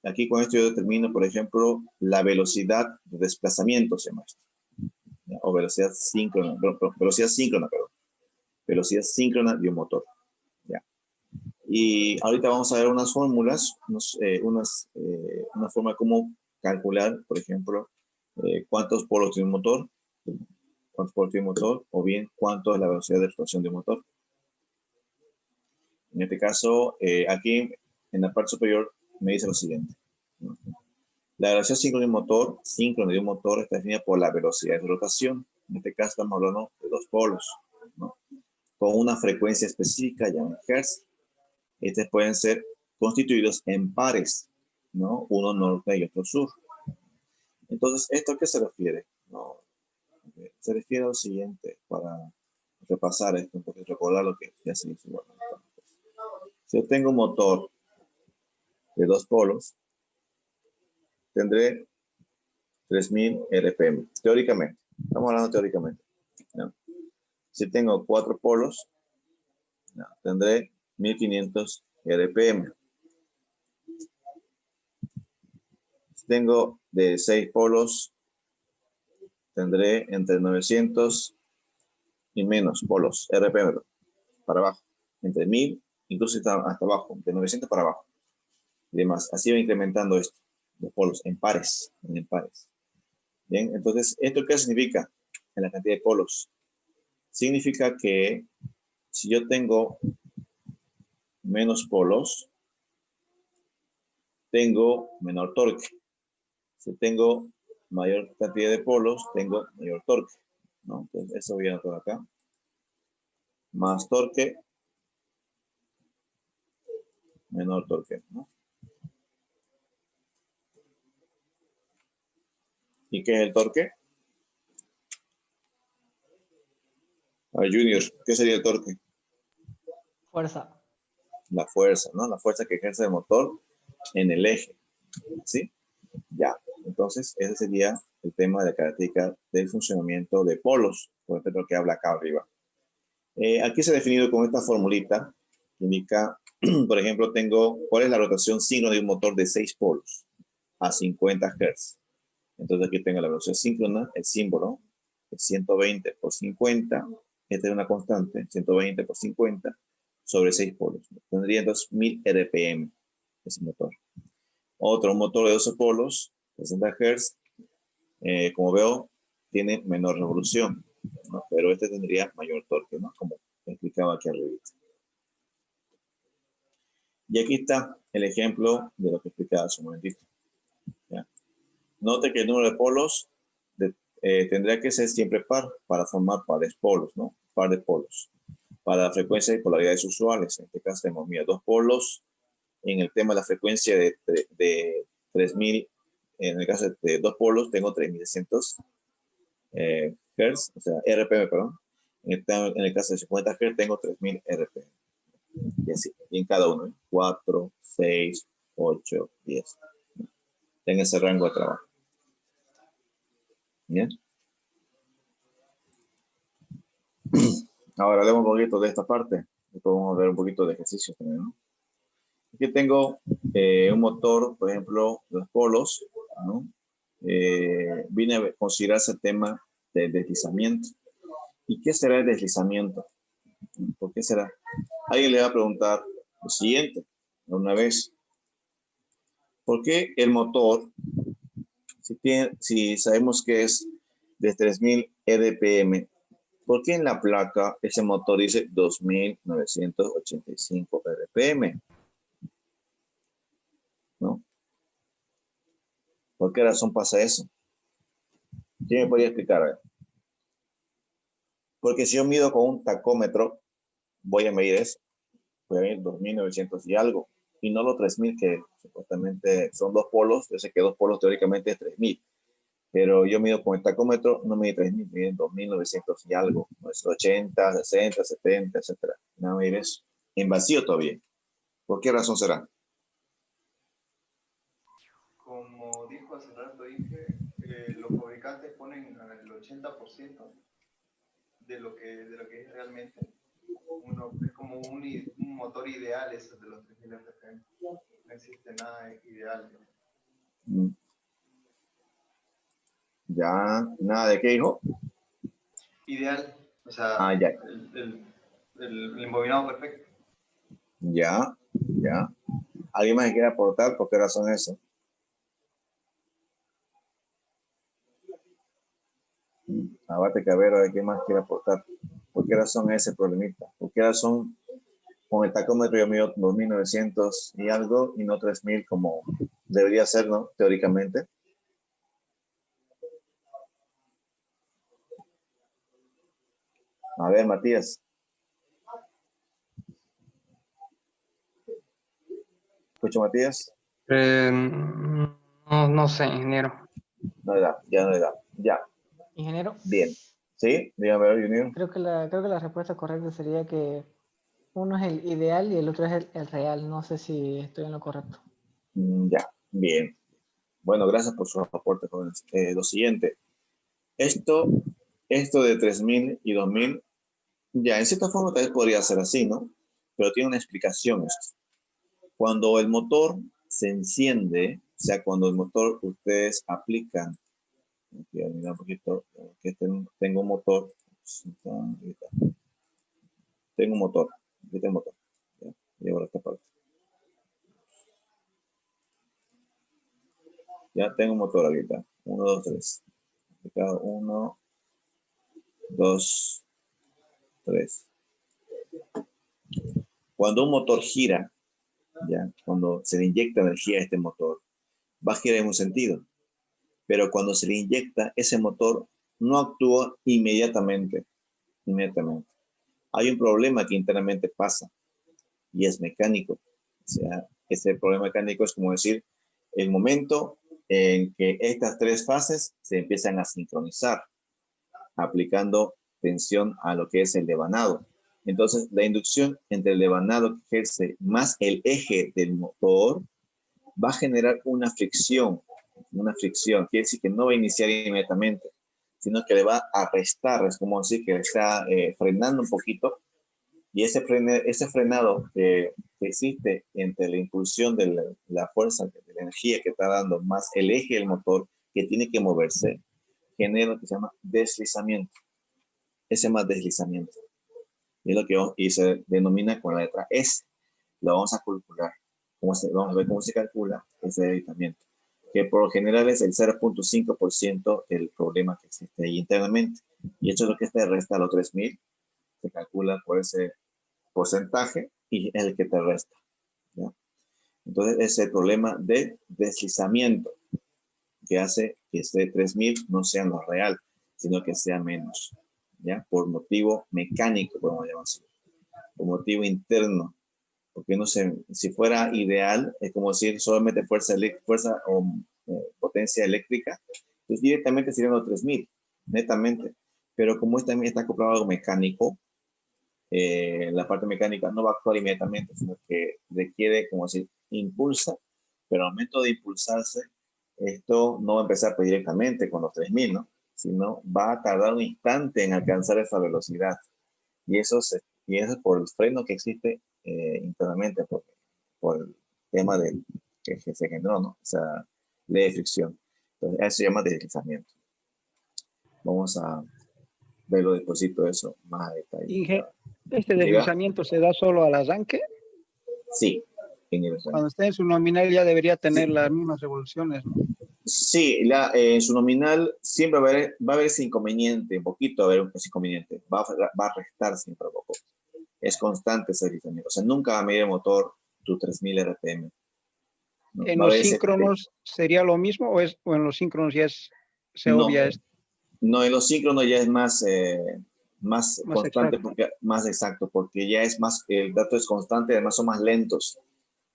aquí con esto yo determino, por ejemplo, la velocidad de desplazamiento, se llama esto, ¿ya? O velocidad síncrona, velocidad síncrona de un motor, ¿ya? Y ahorita vamos a ver unas fórmulas, una forma de cómo calcular, por ejemplo, cuántos polos tiene un motor, o bien cuánto es la velocidad de rotación de un motor. En este caso, aquí en la parte superior me dice lo siguiente, ¿no? La velocidad síncrona de un motor está definida por la velocidad de rotación. En este caso estamos hablando de dos polos, ¿no? Con una frecuencia específica llamada Hertz. Estos pueden ser constituidos en pares, ¿no? Uno norte y otro sur. Entonces, ¿esto a qué se refiere? ¿No? Se refiere a lo siguiente, para repasar esto, porque recordar lo que ya se hizo. Bueno, si yo tengo un motor de dos polos, tendré 3000 RPM, teóricamente. Estamos hablando teóricamente, ¿no? Si tengo 4 polos, ¿no?, tendré 1500 RPM. Si tengo de 6 polos, tendré entre 900 y menos polos, RPM, para abajo. Entre 1000, incluso hasta abajo, de 900 para abajo. Y demás. Así va incrementando esto, los polos, en pares. Bien, entonces, ¿esto qué significa en la cantidad de polos? Significa que si yo tengo menos polos, tengo menor torque. Si tengo mayor cantidad de polos, tengo mayor torque, ¿no? Entonces, eso voy a anotar acá. Más torque, menor torque, ¿no? ¿Y qué es el torque? A ver, Junior, ¿qué sería el torque? Fuerza. La fuerza, ¿no? La fuerza que ejerce el motor en el eje, ¿sí? Ya, entonces ese sería el tema de la característica del funcionamiento de polos, por ejemplo, que habla acá arriba. Aquí se ha definido con esta formulita que indica, por ejemplo, cuál es la rotación síncrona de un motor de 6 polos a 50 Hz. Entonces aquí tengo la velocidad síncrona, el símbolo, es 120 por 50, esta es una constante, 120 por 50 sobre 6 polos. Tendría 2000 RPM ese motor. Otro motor de 12 polos, 60 Hz, como veo, tiene menor revolución, ¿no? Pero este tendría mayor torque, ¿no? Como explicaba aquí arriba. Y aquí está el ejemplo de lo que explicaba hace un momentito, ¿ya? Note que el número de polos tendría que ser siempre par para formar pares polos, ¿no? Par de polos. Para la frecuencia y polaridades usuales, en este caso tenemos, mira, dos polos. En el tema de la frecuencia de 3000, en el caso de dos polos, tengo 3600 Hz, o sea, RPM, perdón. En el caso de 50 Hz, tengo 3000 RPM. Y así, y en cada uno, 4, 6, 8, 10. En ese rango de trabajo. Bien. Ahora hablemos un poquito de esta parte. Después vamos a ver un poquito de ejercicio también, ¿no? Aquí tengo un motor, por ejemplo, los polos, ¿no? Vine a considerarse el tema del deslizamiento. ¿Y qué será el deslizamiento? ¿Por qué será? Alguien le va a preguntar lo siguiente, una vez. ¿Por qué el motor, si sabemos que es de 3000 RPM, ¿por qué en la placa ese motor dice 2985 RPM? ¿No? ¿Por qué razón pasa eso? ¿Quién me podría explicar? Porque si yo mido con un tacómetro, voy a medir eso. Voy a medir 2.900 y algo. Y no los 3.000 que supuestamente son dos polos. Yo sé que dos polos teóricamente es 3.000. Pero yo mido con el tacómetro, no mide 3.000, mide 2.900 y algo. 80, 60, 70, etcétera. No medir eso. En vacío todavía. ¿Por qué razón será? Como dijo hace rato, dije, los fabricantes ponen el 80% de lo que es realmente. Es como un motor ideal eso de los 3.000 RPM. No existe nada ideal. Mm. Ya, nada de qué, hijo. Ideal, o sea, Ya. el embobinado perfecto. Ya, ya. ¿Alguien más que quiera aportar? ¿Por qué razón es eso? Abate Cabero, ¿de qué más quiere aportar? ¿Por qué razón es ese problemita? ¿Por qué razón con el tacómetro yo mido 2.900 y algo y no 3.000 como debería ser, ¿no? Teóricamente. A ver, Matías. ¿Escucho, Matías? No sé, ingeniero. No le da, ya no le da. Ya, Ingeniero, bien. ¿Sí? Dígame, Junior. creo que la respuesta correcta sería que uno es el ideal y el otro es el real. No sé si estoy en lo correcto. Ya, bien. Bueno, gracias por sus aportes, jóvenes. Lo siguiente. Esto, esto de 3.000 y 2.000, ya, en cierta forma tal vez podría ser así, ¿no? Pero tiene una explicación esto. Cuando el motor se enciende, o sea, cuando el motor ustedes aplican, voy a mirar un poquito, que tengo un motor, tengo un motor, aquí tengo un motor, ya, llevo esta parte. Ya tengo un motor ahorita, 1, 2, 3, aplicado 1, 2, 3. Cuando un motor gira, ya, cuando se le inyecta energía a este motor, va a girar en un sentido. Pero cuando se le inyecta, ese motor no actúa inmediatamente. Hay un problema que internamente pasa y es mecánico. O sea, ese problema mecánico es como decir, el momento en que estas tres fases se empiezan a sincronizar, aplicando tensión a lo que es el devanado. Entonces, la inducción entre el devanado que ejerce más el eje del motor va a generar una fricción. Quiere decir que no va a iniciar inmediatamente, sino que le va a restar, es como decir que está frenando un poquito, y ese frenado que existe entre la impulsión de la fuerza, de la energía que está dando, más el eje del motor que tiene que moverse, genera lo que se llama deslizamiento. Ese más deslizamiento. Y es lo que y se denomina con la letra S. Lo vamos a calcular. Vamos a ver cómo se calcula ese deslizamiento, que por lo general es el 0.5% del problema que existe ahí internamente. Y esto es lo que te resta a los 3.000. Se calcula por ese porcentaje y es el que te resta. ¿Ya? Entonces, es el problema de deslizamiento que hace que este 3.000 no sea lo real, sino que sea menos. ¿Ya? Por motivo mecánico, podemos llamar así. Por motivo interno. Porque no sé, si fuera ideal, es como decir solamente fuerza o potencia eléctrica, pues directamente serían los 3.000, netamente. Pero como también está acoplado a algo mecánico, la parte mecánica no va a actuar inmediatamente, sino que requiere, como decir, impulsa, pero al momento de impulsarse, esto no va a empezar pues, directamente con los 3.000, ¿no? Sino va a tardar un instante en alcanzar esa velocidad. Y y eso es por el freno que existe internamente, por el tema que se generó, ¿no? Esa ley de fricción. Entonces, eso se llama deslizamiento. Vamos a verlo despuésito eso más a detalle. ¿Este Diga. deslizamiento se da solo al arranque? Sí, Cuando esté en su nominal ya debería tener las mismas revoluciones, ¿no? Sí, en su nominal siempre va a haber ese inconveniente, un poquito va a haber ese inconveniente, va a restar siempre un poco. Es constante ese deslizamiento, o sea, nunca va a medir el motor tu 3.000 RPM. ¿No? ¿En Va a los haber síncronos sería lo mismo o en los síncronos ya se no, obvia esto? no, en los síncronos ya es más, más Más constante, exacto. porque más exacto, porque ya es más, el dato es constante, además son más lentos,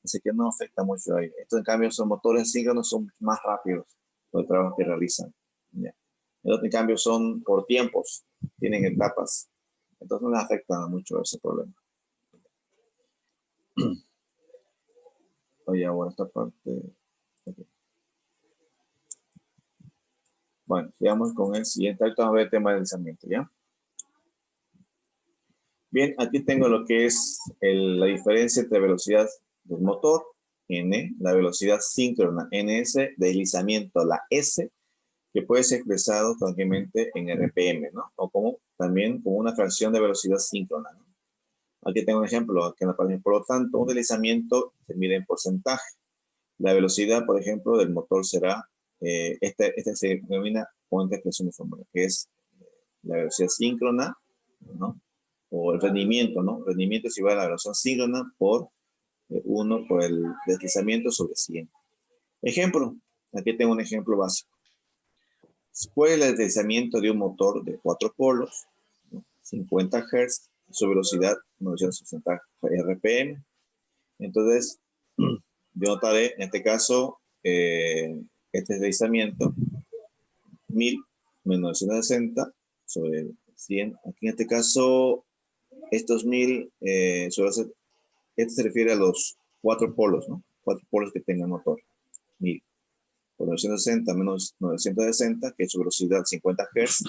así que no afecta mucho ahí. Estos en cambio son motores síncronos, son más rápidos los trabajos que realizan. ¿Ya? El otro en cambio son por tiempos, tienen etapas, entonces no les afecta mucho ese problema. Oye, ahora esta parte. Okay. Bueno, sigamos con el siguiente. Ahorita vamos a ver el tema del deslizamiento, ¿ya? Bien, aquí tengo lo que es la diferencia entre velocidad del motor, N, la velocidad síncrona, NS, deslizamiento, la S, que puede ser expresado tranquilamente en RPM, ¿no? O como, también como una fracción de velocidad síncrona, ¿no? Aquí tengo un ejemplo, aquí en la página. Por lo tanto, un deslizamiento se mide en porcentaje. La velocidad, por ejemplo, del motor será, este se denomina con esta expresión de fórmula, que es la velocidad síncrona, ¿no? O el rendimiento, ¿no? Rendimiento es igual a la velocidad síncrona por 1 por el deslizamiento sobre 100. Ejemplo, aquí tengo un ejemplo básico. ¿Cuál es el deslizamiento de un motor de 4 polos, ¿no? 50 Hz, su velocidad 960 RPM? Entonces, yo notaré en este caso este deslizamiento 1000 menos 960 sobre 100. Aquí en este caso, estos 1000 este se refiere a los 4 polos, ¿no? 4 polos que tenga el motor. 1000 por 960 menos 960, que es su velocidad 50 Hz,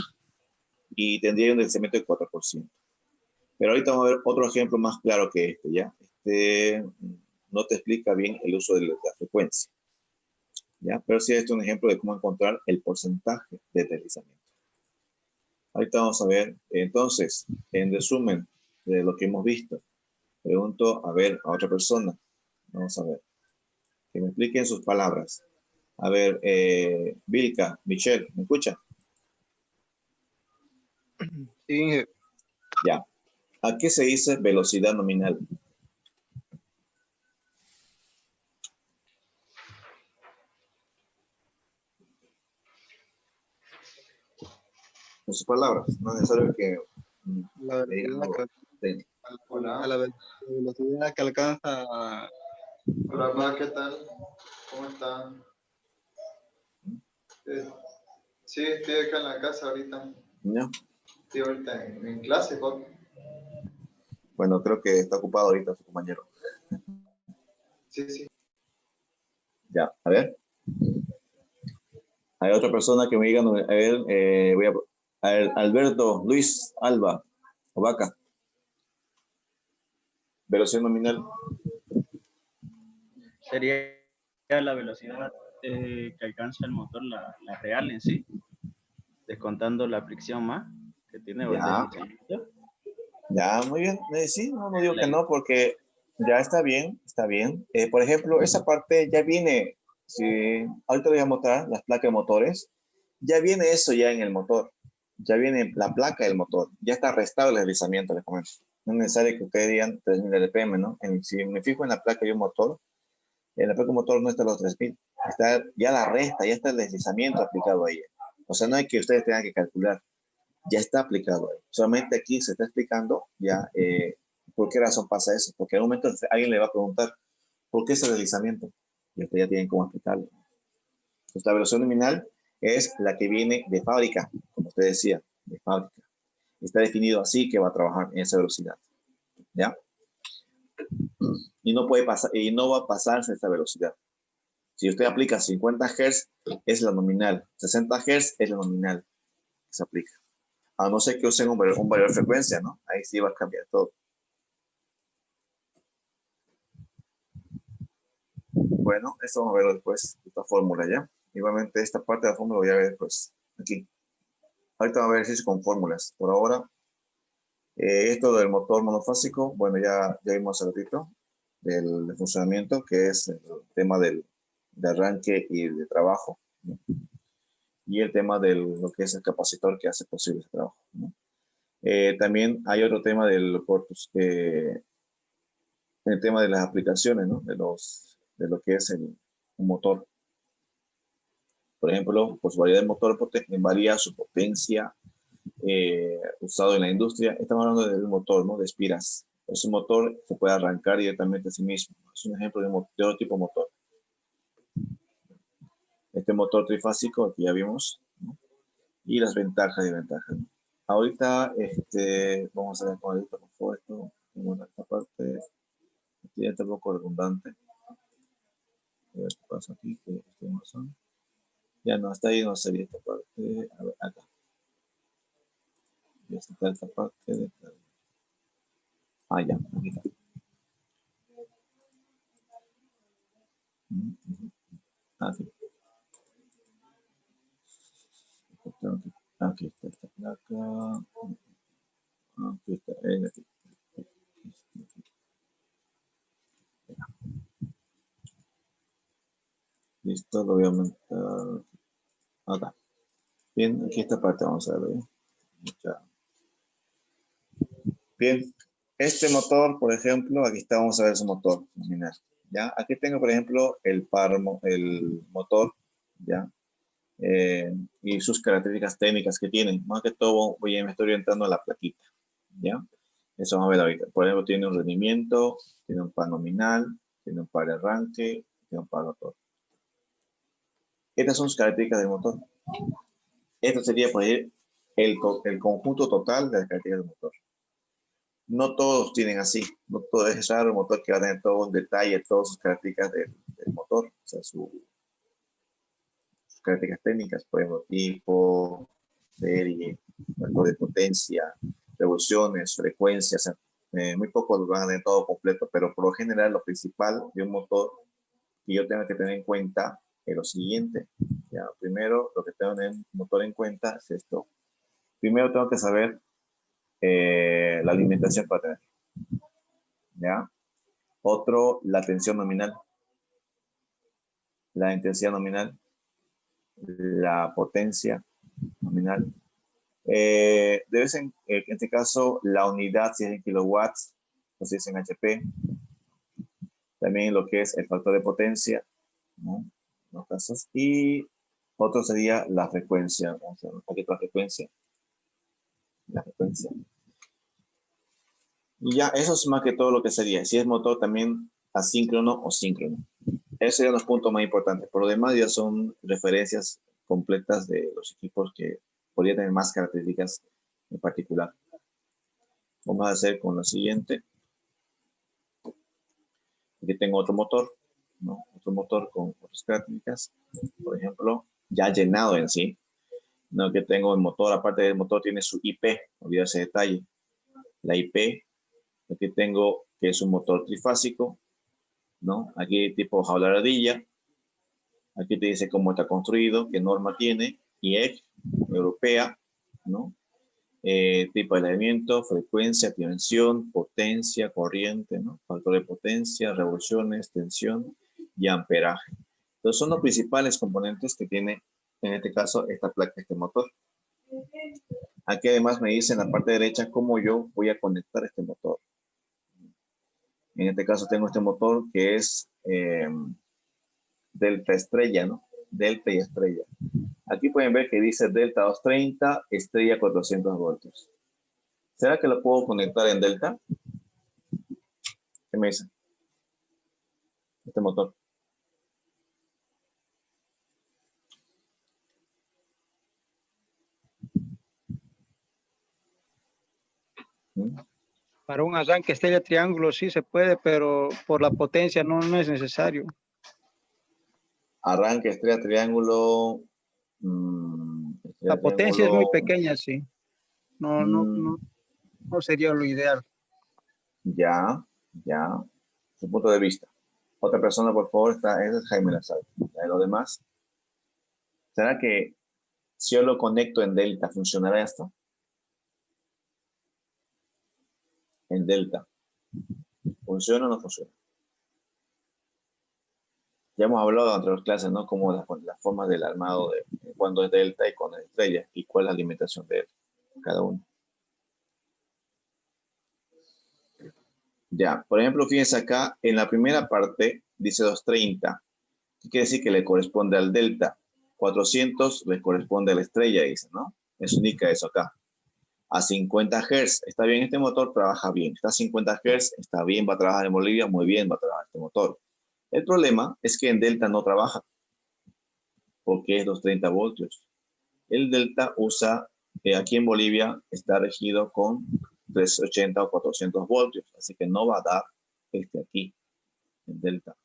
y tendría un deslizamiento del 4%. Pero ahorita vamos a ver otro ejemplo más claro que este, ¿ya? Este no te explica bien el uso de la frecuencia, ¿ya? Pero sí, este es un ejemplo de cómo encontrar el porcentaje de deslizamiento. Ahorita vamos a ver, entonces, en resumen de lo que hemos visto, pregunto a ver a otra persona, vamos a ver, que me expliquen sus palabras. A ver, Vilka, Michelle, ¿me escucha? Sí, Ya. ¿A qué se dice velocidad nominal? Con sus palabras, no es necesario que la me digan velocidad algo técnico. Hola. a la velocidad que alcanza Hola, Ma, ¿qué tal? ¿Cómo está? Sí, estoy acá en la casa ahorita. ¿No? Estoy ahorita en clase, ¿no? Bueno, creo que está ocupado ahorita su compañero. Sí, sí. Ya, a ver. Hay otra persona que me diga, a ver, a ver, Alberto, Luis, Alba, Ovaca. Velocidad nominal. Sería la velocidad que alcanza el motor, la real en sí, descontando la fricción más que tiene o el Ya, deslizamiento. ya, muy bien. Sí, no digo La- que no, porque ya está bien, está bien. Por ejemplo, esa parte ya viene, si ahorita voy a mostrar las placas de motores, ya viene eso ya en el motor, ya viene la placa del motor, ya está restado el deslizamiento, les comento. No es necesario que ustedes digan 3000 RPM, ¿no? Si me fijo en la placa de un motor, en la placa de un motor no está los 3000, está ya la resta, ya está el deslizamiento aplicado ahí. O sea, no hay que ustedes tengan que calcular, ya está aplicado ahí. Solamente aquí se está explicando ya por qué razón pasa eso, porque en un momento alguien le va a preguntar, ¿por qué ese deslizamiento? Y ustedes ya tienen cómo explicarlo. Pues la velocidad nominal es la que viene de fábrica, como usted decía, de fábrica. Está definido así que va a trabajar en esa velocidad, ¿ya? Y no puede pasar, y no va a pasarse esta velocidad. Si usted aplica 50 Hz, es la nominal. 60 Hz es la nominal que se aplica. A no ser que usen un valor de frecuencia, ¿no? Ahí sí va a cambiar todo. Bueno, esto vamos a verlo después, esta fórmula, ¿ya? Igualmente, esta parte de la fórmula voy a ver después, aquí. Ahorita vamos a ver ejercicio con fórmulas. Por ahora, esto del motor monofásico, bueno, ya vimos hace ratito del funcionamiento, que es el tema de arranque y de trabajo, ¿no? Y el tema de lo que es el capacitor que hace posible ese trabajo, ¿no? También hay otro tema del corpus, el tema de las aplicaciones, ¿no? De lo que es un motor. Por ejemplo, por su variedad de motor varía su potencia, usado en la industria. Estamos hablando del motor, ¿no? De espiras. Es un motor que puede arrancar directamente a sí mismo. Es un ejemplo de otro tipo de motor. Este motor trifásico que ya vimos, ¿no? Y las ventajas y desventajas, ¿no? Ahorita, vamos a ver con ahorita, por favor, esto. Bueno, esta parte ya está un poco redundante. A ver qué pasa aquí, que esto no son. Ya no, hasta ahí no sería esta parte. A ver, acá. Ya está esta parte de... Ah, ya, aquí está. Aquí. Aquí está esta placa. Aquí está. Aquí. Listo, lo voy a aumentar. Acá. Bien, aquí esta parte vamos a ver. Ya. Bien, este motor, por ejemplo, aquí está, vamos a ver su motor nominal. ¿Ya? Aquí tengo, por ejemplo, el motor, ¿ya? Y sus características técnicas que tienen. Más que todo, me estoy orientando a la plaquita, ¿ya? Eso vamos a ver ahorita. Por ejemplo, tiene un rendimiento, tiene un par nominal, tiene un par de arranque, tiene un par motor. Estas son sus características del motor. Esto sería, por ejemplo, el conjunto total de las características del motor. No todos tienen así. No todo es raro el motor que va a tener todo en detalle, todas sus características del motor. O sea, sus características técnicas, por ejemplo, tipo, serie, valor de potencia, revoluciones, frecuencias. Muy pocos van a tener todo completo, pero por lo general lo principal de un motor que yo tengo que tener en cuenta es lo siguiente. Ya, primero, lo que tengo en el motor en cuenta es esto. Primero tengo que saber la alimentación para tener. ¿Ya? Otro, la tensión nominal, la intensidad nominal, la potencia nominal. En este caso, la unidad, si es en kilowatts o si es en HP. También lo que es el factor de potencia, ¿no? En los casos. Y otro sería la frecuencia. Vamos a ver un poquito la frecuencia. La frecuencia. Y ya, eso es más que todo lo que sería. Si es motor también asíncrono o síncrono. Esos serían los puntos más importantes. Por lo demás, ya son referencias completas de los equipos que podrían tener más características en particular. Vamos a hacer con lo siguiente. Aquí tengo otro motor, ¿no? Otro motor con otras características. Por ejemplo, ya llenado en sí. No, que tengo el motor, aparte del motor, tiene su IP. Olvida ese detalle. La IP, aquí tengo que es un motor trifásico, ¿no? Aquí tipo jaula ardilla. Aquí te dice cómo está construido, qué norma tiene, IEC, europea, ¿no? Tipo de aislamiento, frecuencia, dimensión, potencia, corriente, ¿no? Factor de potencia, revoluciones, tensión y amperaje. Entonces son los principales componentes que tiene, en este caso, esta placa, este motor. Aquí además me dice en la parte derecha cómo yo voy a conectar este motor. En este caso tengo este motor que es delta estrella, ¿no? Delta y estrella. Aquí pueden ver que dice delta 230, estrella 400 voltios. ¿Será que lo puedo conectar en delta? ¿Qué me dice? Este motor. Para un arranque estrella triángulo sí se puede, pero por la potencia no es necesario. Arranque estrella triángulo. La potencia es muy pequeña, sí. No sería lo ideal. Ya. Su punto de vista. Otra persona, por favor, es Jaime Lazar. Lo demás. ¿Será que si yo lo conecto en delta, funcionará esto? En delta. ¿Funciona o no funciona? Ya hemos hablado en otras clases, ¿no? Como las formas del armado de cuando es delta y cuando es estrella y cuál es la alimentación de cada uno. Ya, por ejemplo, fíjense acá, en la primera parte dice 230. ¿Qué quiere decir? Que le corresponde al delta. 400 le corresponde a la estrella, dice, ¿no? Eso indica eso acá. a 50 Hz. Está bien, este motor trabaja bien. Está a 50 Hz, está bien, va a trabajar en Bolivia, muy bien va a trabajar este motor. El problema es que en Delta no trabaja, porque es los 30 voltios. El Delta usa, aquí en Bolivia, está regido con 380 o 400 voltios, así que no va a dar este aquí, el Delta.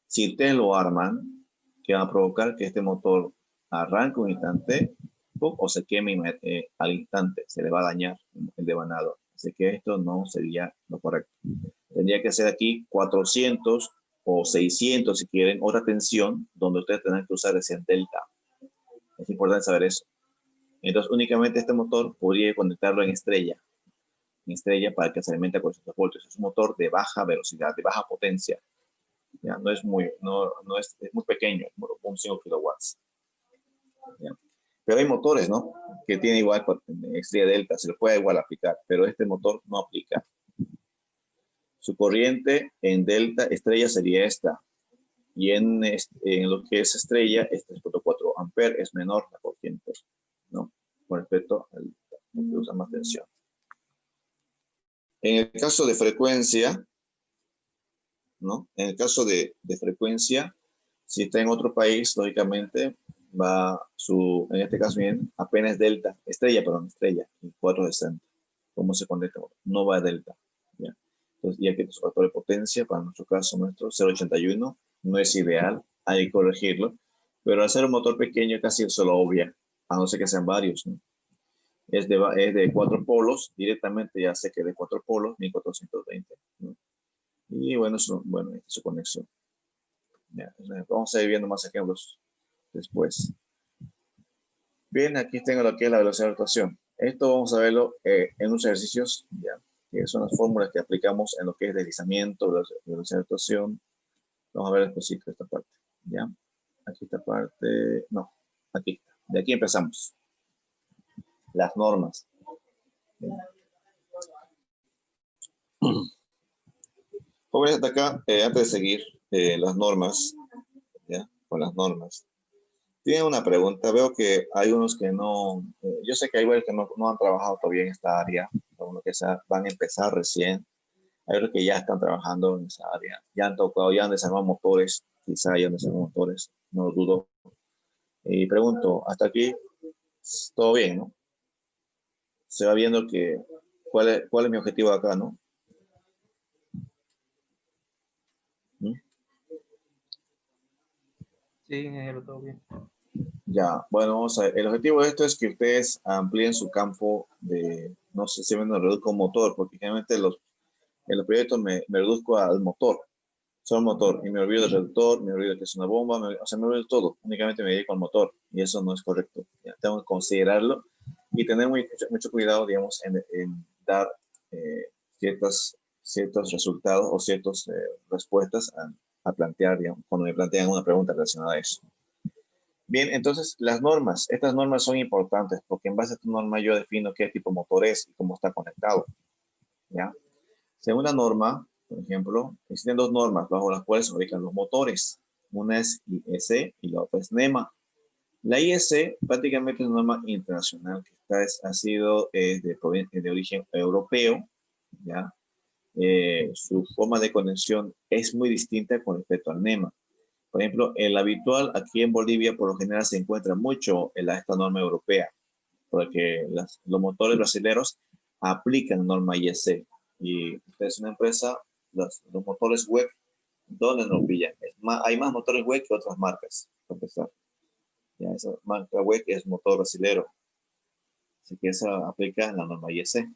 Si ustedes lo arman, que va a provocar que este motor arranque un instante o se queme al instante, se le va a dañar el devanado. Así que esto no sería lo correcto. Tendría que ser aquí 400 o 600 si quieren, otra tensión donde ustedes tendrán que usar ese delta. Es importante saber eso. Entonces únicamente este motor podría conectarlo en estrella para que se alimente a 400 voltios. Es un motor de baja velocidad, de baja potencia. ¿Ya? No es muy, es muy pequeño, un 5 kilowatts. ¿Ya? Pero hay motores, ¿no? Que tienen igual estrella delta, se le puede igual aplicar, pero este motor no aplica. Su corriente en delta estrella sería esta, y en lo que es estrella, este es 4 amperes, es menor la corriente, ¿no? Con respecto al que usa más tensión. En el caso de frecuencia, ¿no? En el caso de frecuencia, si está en otro país, lógicamente, en este caso bien, apenas delta, estrella, 460. ¿Cómo se conecta? No va a delta, ¿ya? Entonces, y aquí el factor de potencia, para nuestro caso, nuestro 0.81, no es ideal, hay que corregirlo, pero al ser un motor pequeño casi se lo obvia, a no ser que sean varios, ¿no? Es de 4 polos, directamente ya sé que de 4 polos, 1420, ¿no? Y bueno, esta es su conexión. Ya, vamos a ir viendo más ejemplos después. Bien, aquí tengo lo que es la velocidad de rotación. Esto vamos a verlo en unos ejercicios, ya, que son las fórmulas que aplicamos en lo que es deslizamiento, velocidad de rotación. Vamos a ver después esta parte. ¿Ya? Aquí esta parte, no, aquí. De aquí empezamos. Las normas. Jóvenes, hasta acá, antes de seguir las normas, ¿ya? Con las normas. Tienen una pregunta, veo que hay unos que no, yo sé que hay varios que no han trabajado todavía en esta área, como que van a empezar recién. Hay otros que ya están trabajando en esa área, ya han tocado, ya han desarmado motores, quizá ya han desarmado motores, no lo dudo. Y pregunto, hasta aquí, todo bien, ¿no? Se va viendo que, ¿cuál es mi objetivo acá, no? ¿Mm? Sí, ingeniero, todo bien. Ya, bueno, vamos a ver. El objetivo de esto es que ustedes amplíen su campo de, no sé si me reduzco un motor, porque generalmente en los proyectos me reduzco al motor, solo motor, y me olvido del reductor, me olvido que es una bomba, me olvido de todo, únicamente me dedico al motor, y eso no es correcto. Ya, tengo que considerarlo y tener mucho cuidado, digamos, en dar ciertos resultados o ciertas respuestas a plantear, digamos, cuando me plantean una pregunta relacionada a eso. Bien, entonces las normas, estas normas son importantes porque en base a esta norma yo defino qué tipo de motor es y cómo está conectado. ¿Ya? Según la norma, por ejemplo, existen dos normas bajo las cuales se fabrican los motores. Una es IEC y la otra es NEMA. La IEC prácticamente es una norma internacional que ha sido de origen europeo. ¿Ya? Su forma de conexión es muy distinta con respecto al NEMA. Por ejemplo, el habitual aquí en Bolivia por lo general se encuentra mucho en esta norma europea, porque los motores brasileños aplican norma IEC. Y usted es una empresa, los motores web, ¿dónde nos pillan? Hay más motores web que otras marcas, para empezar. Ya, esa marca web es motor brasileño, así que esa aplica la norma IEC.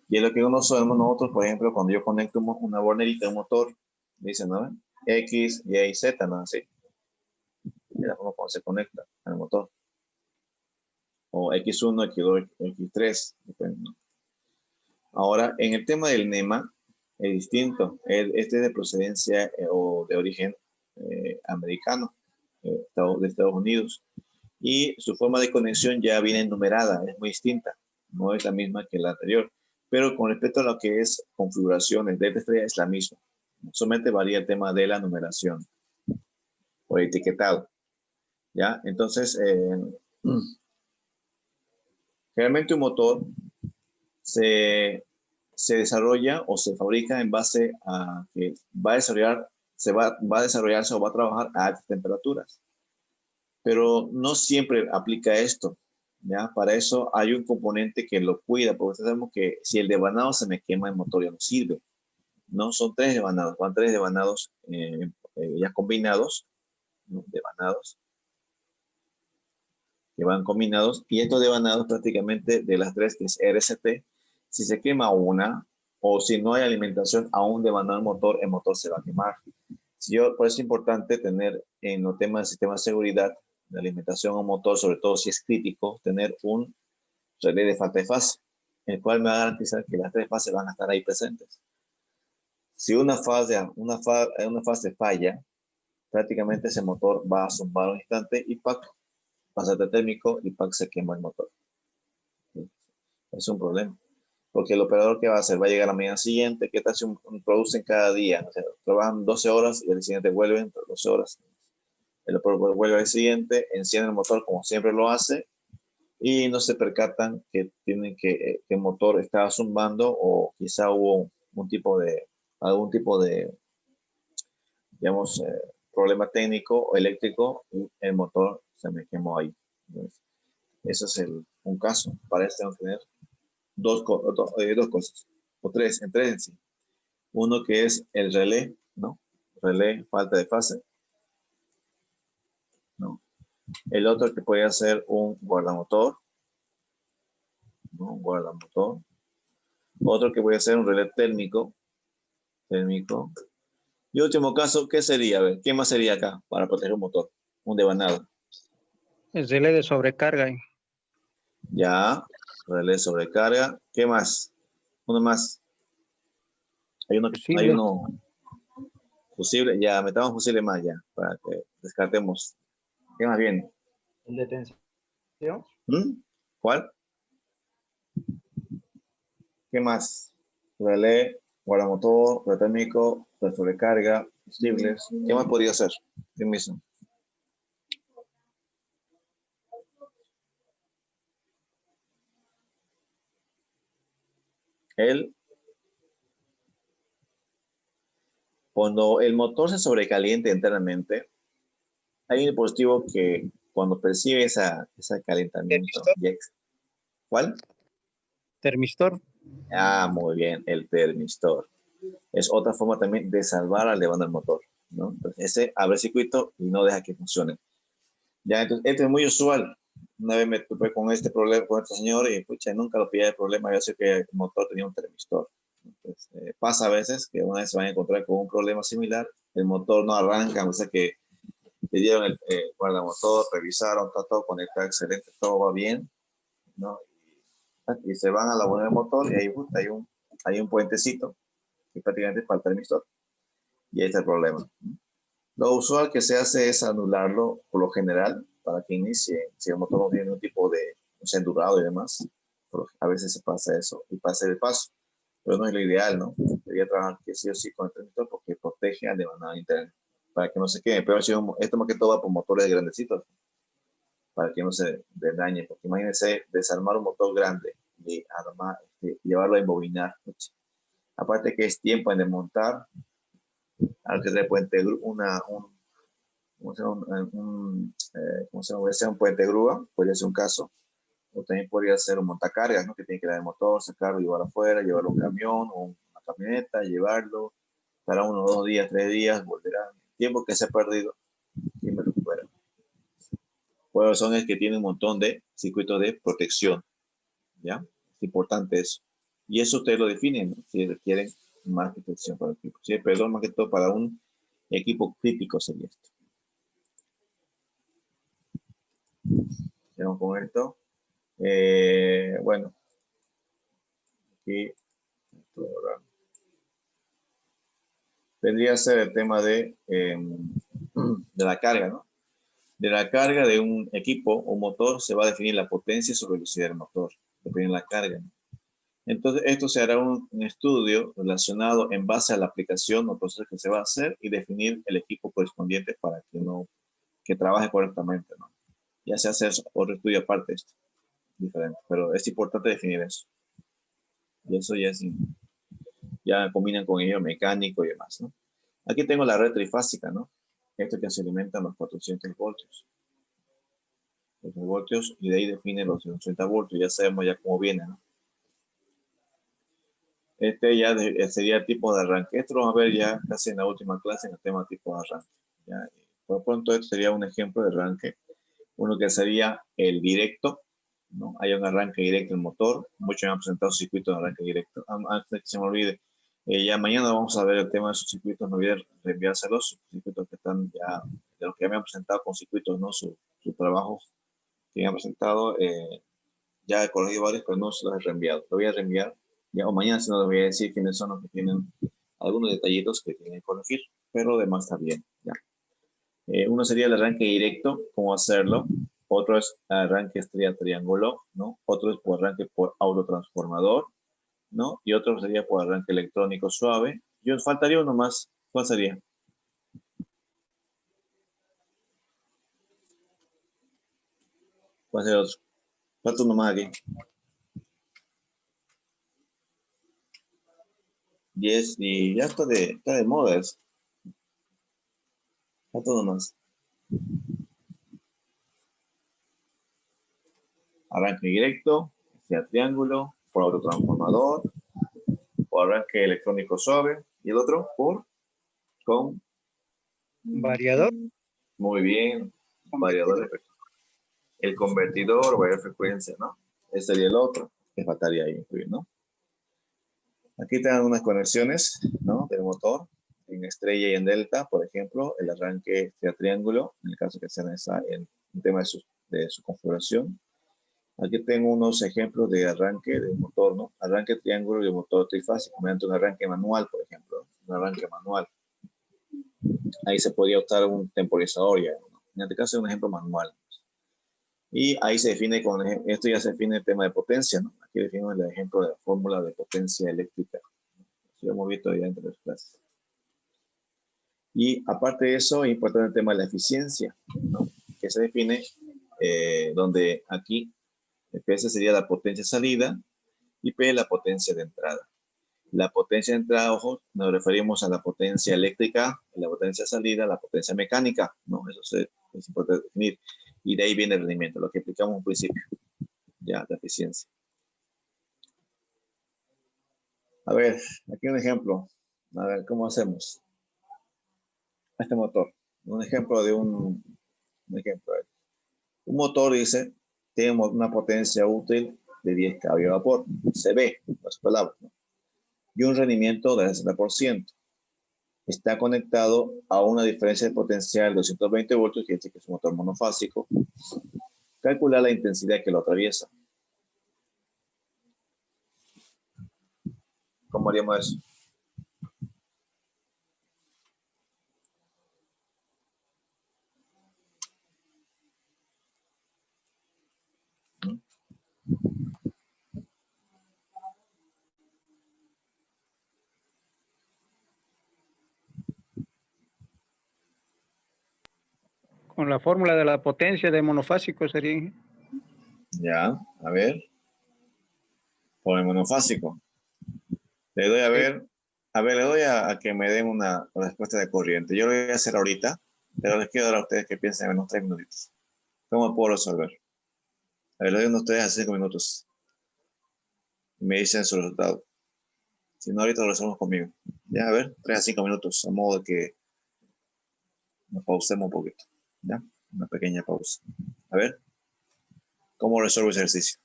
Y es lo que uno sabemos nosotros, por ejemplo, cuando yo conecto una bornerita a un motor, dicen, ¿no? X, Y, Z, ¿no? Así. De la forma como se conecta al motor. O X1, X2, X3, depende, ¿no? Ahora, en el tema del NEMA, es distinto. Este es de procedencia o de origen americano, de Estados Unidos. Y su forma de conexión ya viene numerada, es muy distinta. No es la misma que la anterior. Pero con respecto a lo que es configuraciones de esta estrella, es la misma. Solamente varía el tema de la numeración o etiquetado. ¿Ya? Entonces, realmente un motor se desarrolla o se fabrica en base a que va a desarrollarse o va a trabajar a altas temperaturas. Pero no siempre aplica esto, ¿ya? Para eso hay un componente que lo cuida, porque sabemos que si el devanado se me quema, el motor ya no sirve, ¿no? Son 3 devanados, van 3 devanados ya combinados, ¿no? Devanados, que van combinados, y estos devanados prácticamente de las 3, que es RST, si se quema una, o si no hay alimentación a un devanado el motor se va a quemar. Por eso es importante tener en los temas del sistema de seguridad, de alimentación a un motor, sobre todo si es crítico, tener un relé de falta de fase, el cual me va a garantizar que las 3 fases van a estar ahí presentes. Si una fase falla, prácticamente ese motor va a zumbar un instante y ¡pac! Pasa el térmico y ¡pac! Se quema el motor. Es un problema. Porque el operador, ¿qué va a hacer? Va a llegar a la mañana siguiente, ¿qué tal si producen cada día? O sea, trabajan 12 horas y al siguiente vuelven 12 horas. El operador vuelve al siguiente, enciende el motor como siempre lo hace y no se percatan que que el motor estaba zumbando o quizá hubo algún tipo de digamos, problema técnico o eléctrico y el motor se me quemó ahí. Entonces, ese es un caso. Para esto tengo que tener dos cosas, o tres en sí. Uno que es el relé, ¿no? Relé, falta de fase, ¿no? El otro que puede ser un guardamotor, ¿no? Un guardamotor. Otro que puede ser un relé térmico. Y último caso, ¿qué sería? A ver, ¿qué más sería acá para proteger un motor? Un devanado. El relé de sobrecarga. Ya, relé sobrecarga. ¿Qué más? Uno más. Hay Fusible. uno fusible. Ya, metamos fusible más ya, para que descartemos. ¿Qué más viene? ¿El de tensión? ¿Cuál? ¿Qué más? Relé, guardamotor, relé térmico, relé sobrecarga, fusibles. ¿Qué más podría ser? ¿Qué mismo? Cuando el motor se sobrecaliente internamente, hay un dispositivo que cuando percibe ese calentamiento, ¿cuál? Termistor. Ah, muy bien, el termistor. Es otra forma también de salvar al levando el motor, ¿no? Entonces, ese abre el circuito y no deja que funcione. Ya, entonces, esto es muy usual. Una vez me topé con este problema con este señor y, pucha, nunca lo pillé el problema. Yo sé que el motor tenía un termistor. Entonces, pasa a veces que una vez se van a encontrar con un problema similar, el motor no arranca, o sea que le dieron el guardamotor, revisaron, está todo conectado, excelente, todo va bien, ¿no? Y se van a la buena del motor y ahí hay un puentecito que prácticamente es para el termistor. Y ahí está el problema. Lo usual que se hace es anularlo por lo general para que inicie, si el motor no tiene un tipo de endurado y demás, a veces se pasa eso y pasa el paso. Pero no es lo ideal, ¿no? Debería trabajar que sí o sí con el transmistor porque protege al devanado interno para que no se queme. Pero esto más que todo va por motores grandecitos para que no se dañe. Porque imagínense desarmar un motor grande y llevarlo a embobinar. Aparte que es tiempo en desmontar, al que se puente un puente grúa, podría ser un caso. O también podría ser un montacargas, ¿no? Que tiene que dar el motor, sacarlo, llevarlo afuera, llevarlo a un camión o una camioneta, llevarlo, para 1, 2 días, 3 días, volverá. El tiempo que se ha perdido, y me recupera. Por razones que tiene un montón de circuitos de protección, ¿ya? Es importante eso. Y eso ustedes lo definen, ¿no? Si requieren más protección para el equipo. Sí, perdón, más que todo para un equipo crítico sería esto. Vamos con esto. Bueno, aquí vendría a ser el tema de la carga, ¿no? De la carga de un equipo o motor se va a definir la potencia y su velocidad del motor, dependiendo de la carga, ¿no? Entonces, esto se hará un estudio relacionado en base a la aplicación o proceso que se va a hacer y definir el equipo correspondiente para que trabaje correctamente, ¿no? Ya se hace otro estudio aparte de esto, diferente, pero es importante definir eso. Y eso ya, ya combinan con ello mecánico y demás, ¿no? Aquí tengo la red trifásica, ¿no? Esto que se alimenta a los 400 voltios. Los voltios y de ahí define los 80 voltios. Ya sabemos ya cómo viene, ¿no? Este ya sería el tipo de arranque. Esto lo vamos a ver ya casi en la última clase en el tema tipo de arranque. ¿Ya? Por lo pronto, esto sería un ejemplo de arranque. Uno que sería el directo, ¿no? Hay un arranque directo en el motor. Muchos me han presentado circuitos de arranque directo. Antes de que se me olvide, ya mañana vamos a ver el tema de esos circuitos. No olviden reenviárselos, sus circuitos que están ya, de los que ya me han presentado con circuitos, ¿no? Sus trabajos que me han presentado. Ya he corregido varios, pero no se los he reenviado. Lo voy a reenviar ya, o mañana, si no les voy a decir quiénes son los que tienen algunos detallitos que tienen que corregir, pero lo demás está bien. Ya. Uno sería el arranque directo, cómo hacerlo. Otro es arranque estrella triángulo, ¿no? Otro es por arranque por autotransformador, ¿no? Y otro sería por arranque electrónico suave. Y os faltaría uno más. ¿Cuál sería? ¿Cuál sería otro? Falta uno más aquí. 10 y ya está de moda eso. Falta uno más. Arranque directo, sea triángulo, por autotransformador, por arranque electrónico suave, y el otro con Variador. muy bien, variador. El convertidor, variar frecuencia, ¿no? Ese sería el otro, que faltaría ahí incluir, ¿no? Aquí tengan unas conexiones, ¿no? Del motor, en estrella y en delta, por ejemplo, el arranque sea triángulo, en el caso que sea en el tema de su configuración. Aquí tengo unos ejemplos de arranque de motor, ¿no? Arranque triángulo y motor trifásico, mediante un arranque manual, por ejemplo, un arranque manual. Ahí se podría optar un temporizador ya, ¿no? En este caso es un ejemplo manual. Y ahí se define, esto ya se define el tema de potencia, ¿no? Aquí definimos el ejemplo de la fórmula de potencia eléctrica. Eso lo hemos visto ya entre las clases. Y aparte de eso, es importante el tema de la eficiencia, ¿no? Que se define donde aquí PS sería la potencia salida y P la potencia de entrada. La potencia de entrada, ojo, nos referimos a la potencia eléctrica, la potencia de salida, la potencia mecánica, ¿no? Eso es importante definir. Y de ahí viene el rendimiento, lo que explicamos al principio, ya, la eficiencia. A ver, aquí un ejemplo. A ver, ¿cómo hacemos? Este motor. Un ejemplo de un ejemplo. Un motor dice, tiene una potencia útil de 10 caballos de vapor. Se ve, las palabras, ¿no? Y un rendimiento del 60%. Está conectado a una diferencia de potencial de 220 voltios, que dice que es un motor monofásico. Calcular la intensidad que lo atraviesa. ¿Cómo haríamos eso? Con la fórmula de la potencia de monofásico sería. Ya, a ver. Por el monofásico. Le doy a ver, le doy a que me den una respuesta de corriente. Yo lo voy a hacer ahorita, pero les quiero dar a ustedes que piensen en unos 3 minutitos. ¿Cómo puedo resolver? A ver, le doy unos 3 a 5 minutos. Y me dicen su resultado. Si no, ahorita lo resolvemos conmigo. Ya, a ver, 3 a 5 minutos, a modo de que nos pausemos un poquito. ¿Ya? Una pequeña pausa. A ver, ¿cómo resuelvo ese ejercicio?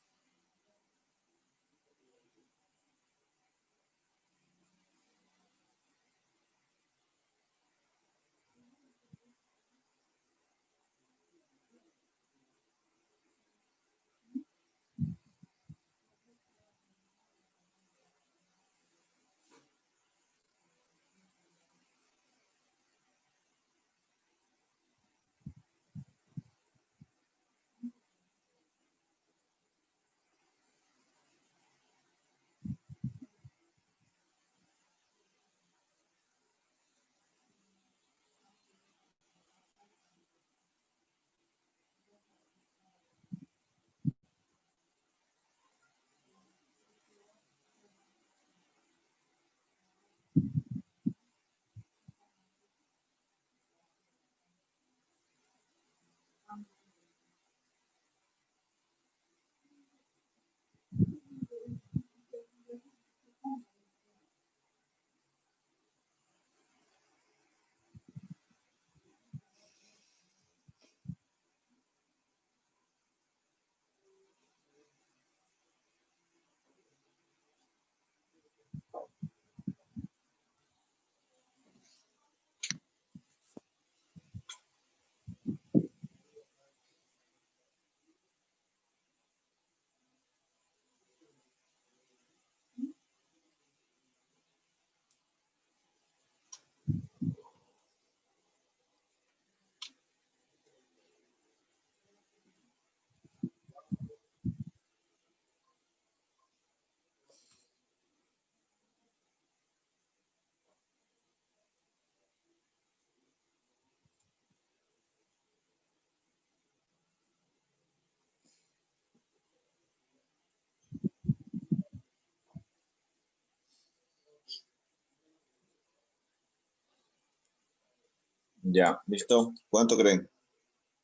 Ya, listo. ¿Cuánto creen?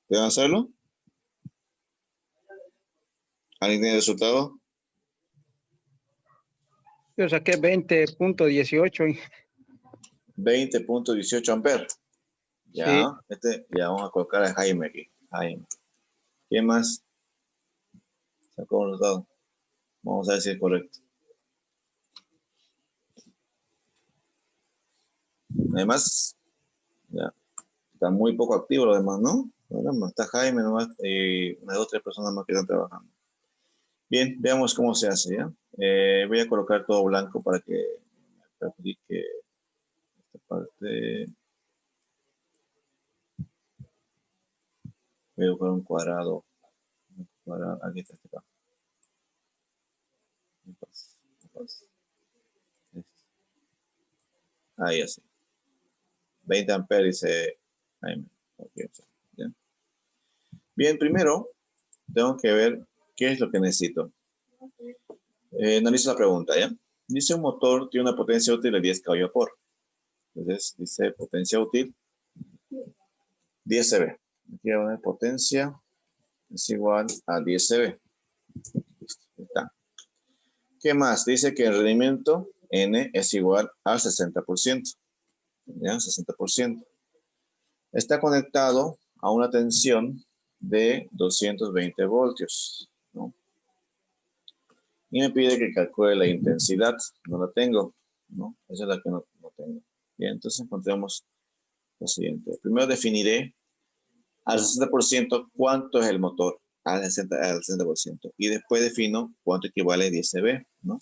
¿Pueden hacerlo? ¿Alguien tiene el resultado? Yo saqué 20.18. 20.18 amperes. Ya, Sí. ya vamos a colocar a Jaime aquí. Jaime. ¿Quién más sacó un resultado? Vamos a ver si es correcto. Además, ya, está muy poco activo los demás, ¿no? Caramba, está Jaime nomás y unas 2 o 3 personas más que están trabajando. Bien, veamos cómo se hace, ¿ya? Voy a colocar todo blanco para que me perjudique esta parte. Voy a buscar un cuadrado. Aquí está, este acá. Ahí así. 20 amperes dice Jaime. Okay, ¿bien? Bien, primero tengo que ver qué es lo que necesito. Analizo la pregunta, ¿ya? Dice un motor tiene una potencia útil de 10 caballos por. Entonces dice potencia útil 10 CV. Aquí voy a poner potencia es igual a 10 CV. Está. ¿Qué más? Dice que el rendimiento N es igual al 60%. ¿Ya? 60%. Está conectado a una tensión de 220 voltios, ¿no? Y me pide que calcule la intensidad. No la tengo, ¿no? Esa es la que no tengo. Bien, entonces encontremos lo siguiente. Primero definiré al 60% cuánto es el motor, al 60%. Y después defino cuánto equivale a 10 CV, ¿no?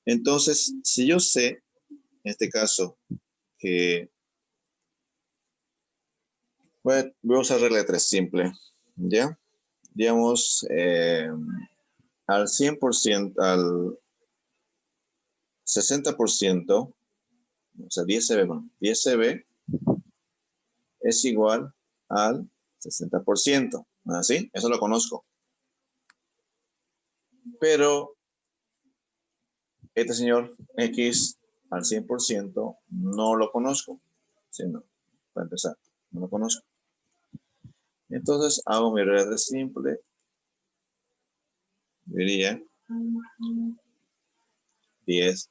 Entonces, si yo sé, en este caso, que voy a usar regla de 3 simple, ¿ya? Digamos, al 100%, al 60%, o sea, 10 CV, bueno, 10 CV es igual al 60%, ¿así? Eso lo conozco. Pero este señor X al 100% no lo conozco. Sí, no, para empezar, no lo conozco. Entonces hago mi regla simple. Diría 10X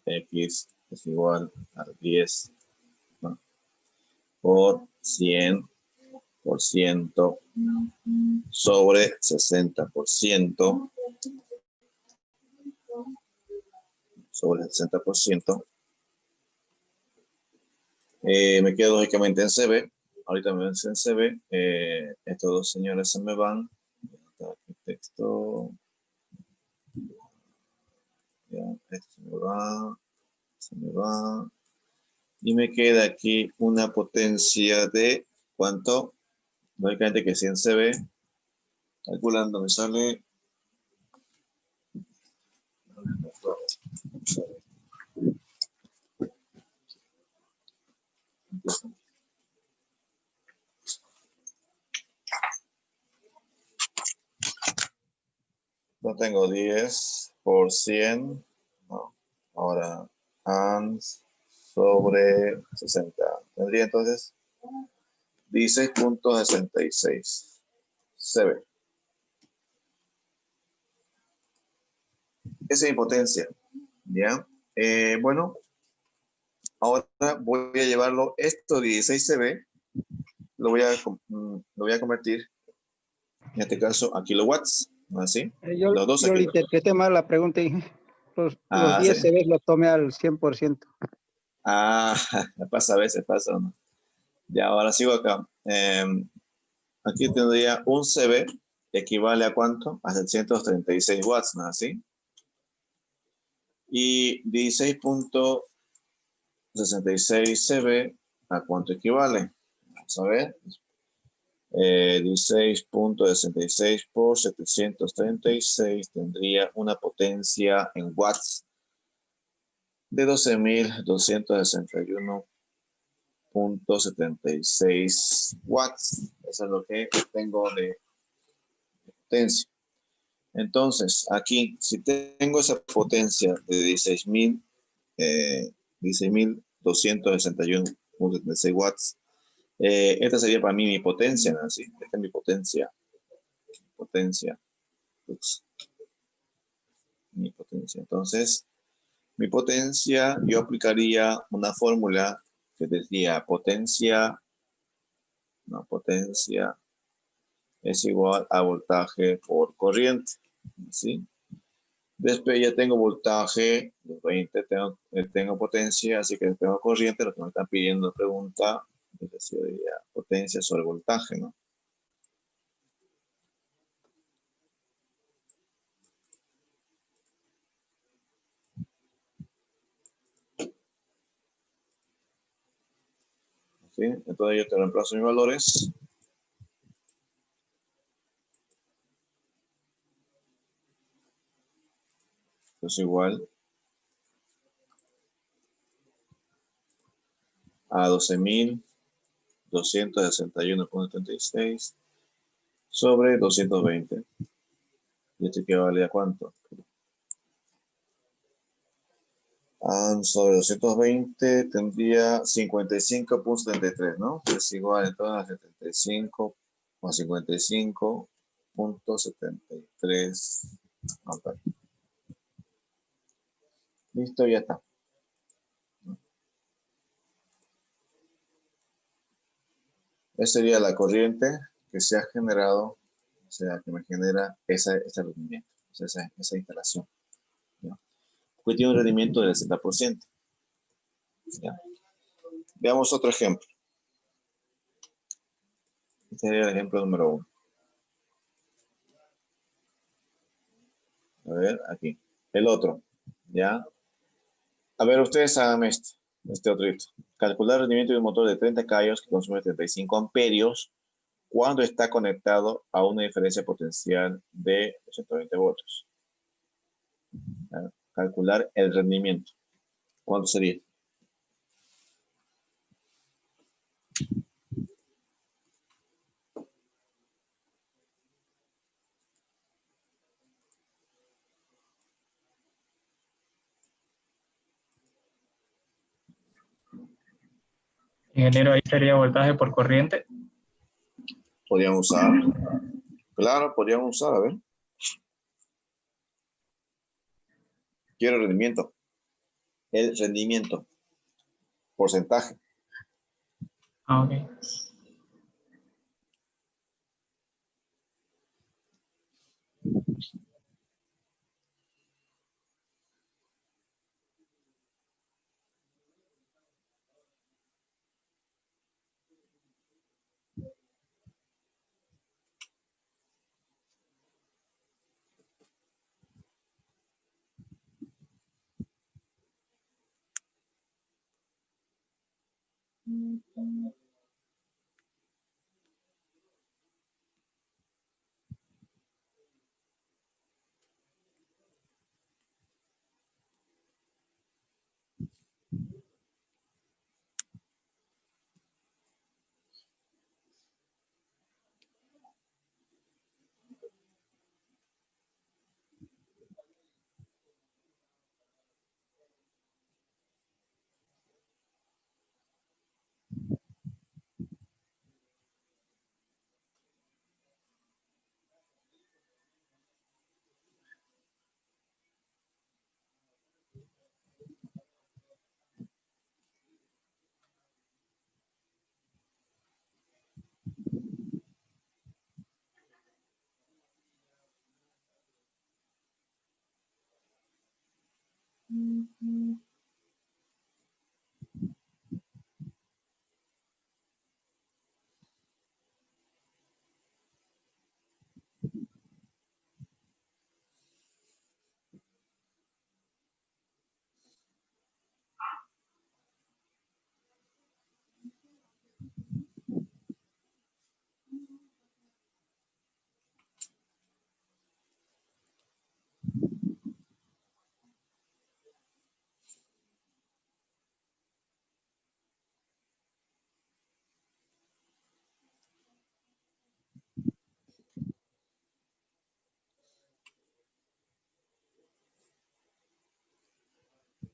es igual a 10, ¿no? Por 100% sobre 60% sobre 60%. Me quedo lógicamente en CB. Ahorita me ven en CB. Estos dos señores se me van. Aquí texto. Ya, esto se me va. Se me va. Y me queda aquí una potencia de ¿cuánto? Lógicamente que 100 CB. Calculando me sale. No tengo 10 por 100. No. Ahora, ANS sobre 60. Tendría entonces 16.66 CB. Esa es mi potencia. ¿Ya? Bueno, ahora voy a llevarlo, esto 16 CB, lo voy a convertir, en este caso, a kilowatts. ¿Así? Yo, Los dos yo aquí. le interpreté mal la pregunta y los Ah, sí. 10 CVs los tomé al 100%. Ah, pasa a veces, pasa, ¿no? Ya, ahora sigo acá. Aquí tendría un CB, equivale a ¿cuánto? A 736 watts, ¿no? ¿Así? Y 16.66 CB, ¿a cuánto equivale? Vamos a ver. 16.66 por 736 tendría una potencia en watts de 12.261.76 watts. Eso es lo que tengo de potencia. Entonces, aquí, si tengo esa potencia de 16.261.76 watts, Esta sería para mí mi potencia, Nancy. Esta es mi potencia. Potencia. Ups, mi potencia. Entonces, mi potencia, yo aplicaría una fórmula que decía potencia, no, potencia es igual a voltaje por corriente. ¿Sí? Después ya tengo voltaje, 20, tengo potencia, así que tengo corriente. Lo que me están pidiendo la pregunta sería potencia sobre voltaje, ¿no? ¿Sí? Entonces yo te reemplazo mis valores. Es igual a 12.261.36 sobre 220. ¿Y esto equivale a cuánto? Sobre 220 tendría 55.73, ¿no? Es igual entonces a 75 o 55.73. Okay. Listo, ya está. Esa sería la corriente que se ha generado, o sea, que me genera ese rendimiento, o sea, esa instalación. ¿Ya? Porque tiene un rendimiento del 60%. ¿Ya? Veamos otro ejemplo. Este sería el ejemplo número 1. A ver, aquí. El otro. ¿Ya? A ver, ustedes hagan este otro. Calcular el rendimiento de un motor de 30 caballos que consume 35 amperios cuando está conectado a una diferencia potencial de 220 voltios. ¿Ya? Calcular el rendimiento. ¿Cuánto sería? Ingeniero, ahí sería voltaje por corriente. ¿Podrían usar? Claro, podrían usar, a ver. Quiero el rendimiento. El rendimiento. Porcentaje. Ah, ok.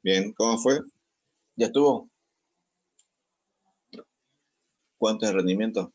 Bien, ¿cómo fue? ¿Ya estuvo? ¿Cuánto es el rendimiento?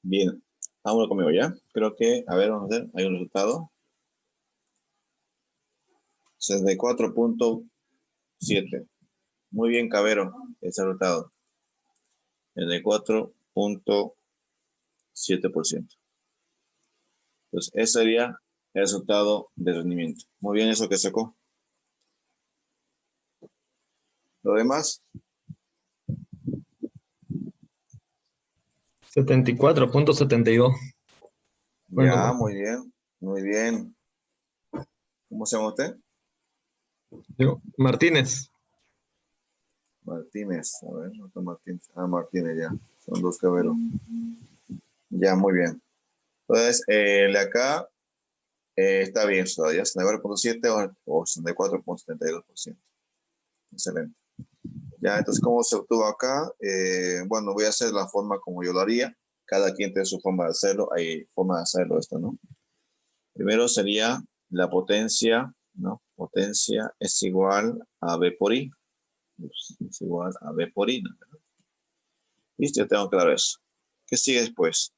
Bien, vámonos conmigo ya. Creo que, a ver, vamos a ver, hay un resultado. 64.7. Muy bien, Cabero, ese resultado. 64.7%. Entonces, ese sería el resultado de rendimiento. Muy bien, eso que sacó. Lo demás, 74.72. Bueno, ya, muy bien, muy bien. ¿Cómo se llama usted? yo, Martínez. Martínez, a ver, otro Martínez. Ah, Martínez, ya. Son dos Cabero. Ya, muy bien. Entonces, el de acá está bien todavía, 64.7 o 64.72%. Excelente. Ya, entonces, ¿cómo se obtuvo acá? Bueno, voy a hacer la forma como yo lo haría. Cada quien tiene su forma de hacerlo. Hay forma de hacerlo esto, ¿no? Primero sería la potencia, ¿no? Potencia es igual a B por I. Es igual a B por I, ¿no? Listo, ya tengo claro eso. ¿Qué sigue después?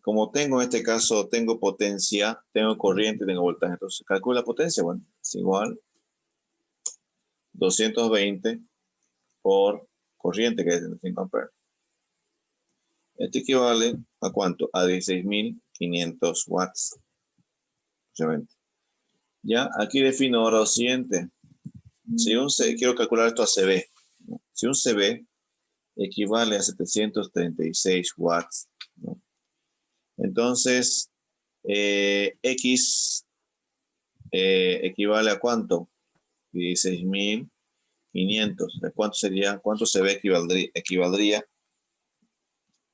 Como tengo en este caso, tengo potencia, tengo corriente, tengo voltaje. Entonces, calculo la potencia. Bueno, es igual 220 por corriente, que es 5 amperes. Esto equivale a ¿cuánto? A 16.500 watts. Ya, aquí defino ahora lo siguiente. Si quiero calcular esto a CB. ¿No? Si un CB equivale a 736 watts, ¿no? Entonces, X equivale a ¿cuánto? 16.500. ¿Cuánto sería? ¿Cuánto CB equivaldría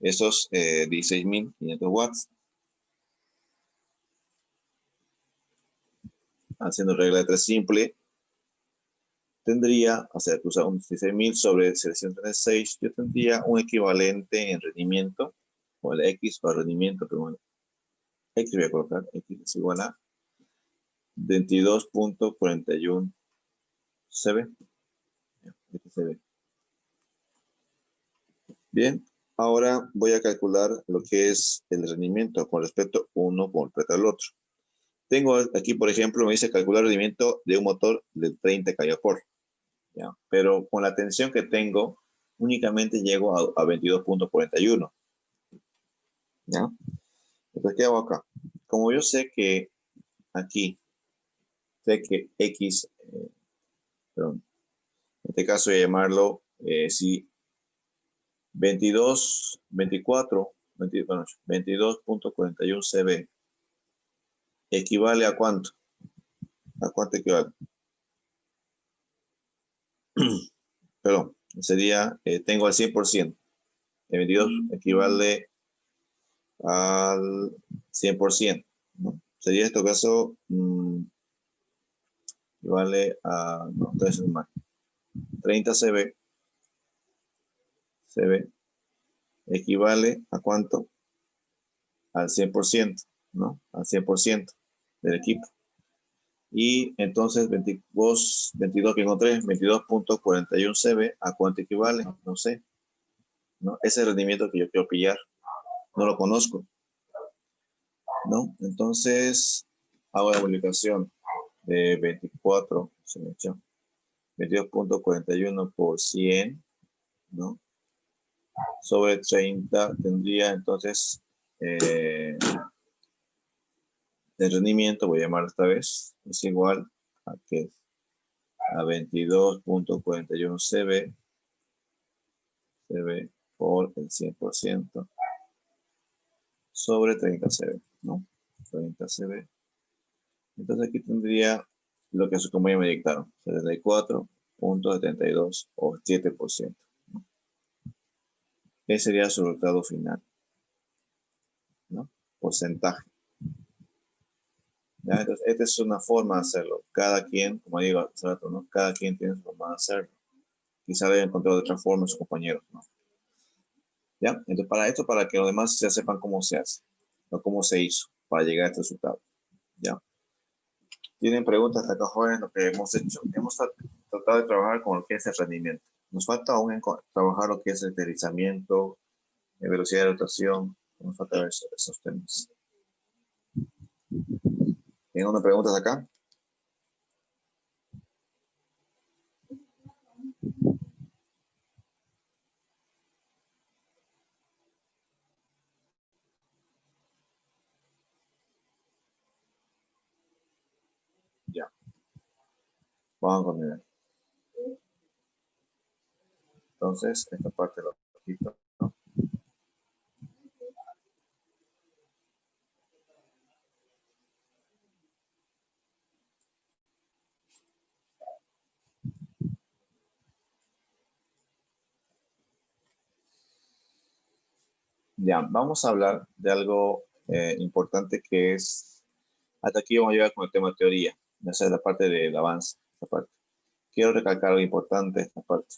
esos 16.500 watts? Haciendo regla de 3 simple, tendría, o sea, usar un 16.000 sobre 736, yo tendría un equivalente en rendimiento, o el X para rendimiento, pero bueno, X voy a colocar, X es igual a 22.41 CB. Bien, ahora voy a calcular lo que es el rendimiento con respecto a uno con respecto al otro. Tengo aquí, por ejemplo, me dice calcular el rendimiento de un motor de 30 kW, ¿ya? Pero con la tensión que tengo, únicamente llego a 22.41. ¿Ya? Entonces, ¿qué hago acá? Como yo sé que aquí, sé que X, perdón, en este caso voy a llamarlo, si 22.41 CB equivale a ¿cuánto? ¿A cuánto equivale? Perdón, sería, tengo al 100%. El 22 equivale al 100%, ¿no? Sería esto caso, equivale a, no, entonces es más, 30 CB equivale a ¿cuánto? Al 100%, ¿no? Al 100% del equipo. Y entonces 22 que encontré, 22.41 CB, ¿a cuánto equivale? No sé, ¿no? Ese rendimiento que yo quiero pillar, no lo conozco, ¿no? Entonces hago la multiplicación de 24, se me echó, 22.41 por 100, ¿no? Sobre 30 tendría entonces El rendimiento, voy a llamar esta vez, es igual a que a 22.41 CB por el 100% sobre 30 CB, ¿no? 30 CB. Entonces aquí tendría lo que su compañía me dictaron, 74.72 o 7%, ¿no? Ese sería su resultado final, ¿no? Porcentaje. ¿Ya? Entonces, esta es una forma de hacerlo. Cada quien, como digo hace rato, ¿no? Cada quien tiene su forma de hacerlo. Quizá debe encontrar de otra forma sus compañeros, ¿no? ¿Ya? Entonces, para esto, para que los demás ya sepan cómo se hace, o cómo se hizo para llegar a este resultado. ¿Ya? ¿Tienen preguntas hasta acá, jóvenes? Lo que hemos hecho, hemos tratado de trabajar con lo que es el rendimiento. Nos falta aún trabajar lo que es el deslizamiento, velocidad de rotación. Nos falta ver esos temas. ¿Tienen una pregunta hasta acá? Ya. Vamos a continuar. Entonces, esta parte lo quito, ¿no? Ya, vamos a hablar de algo importante que es, hasta aquí vamos a llegar con el tema de teoría, esa es la parte del avance, esta parte. Quiero recalcar algo importante, esta parte.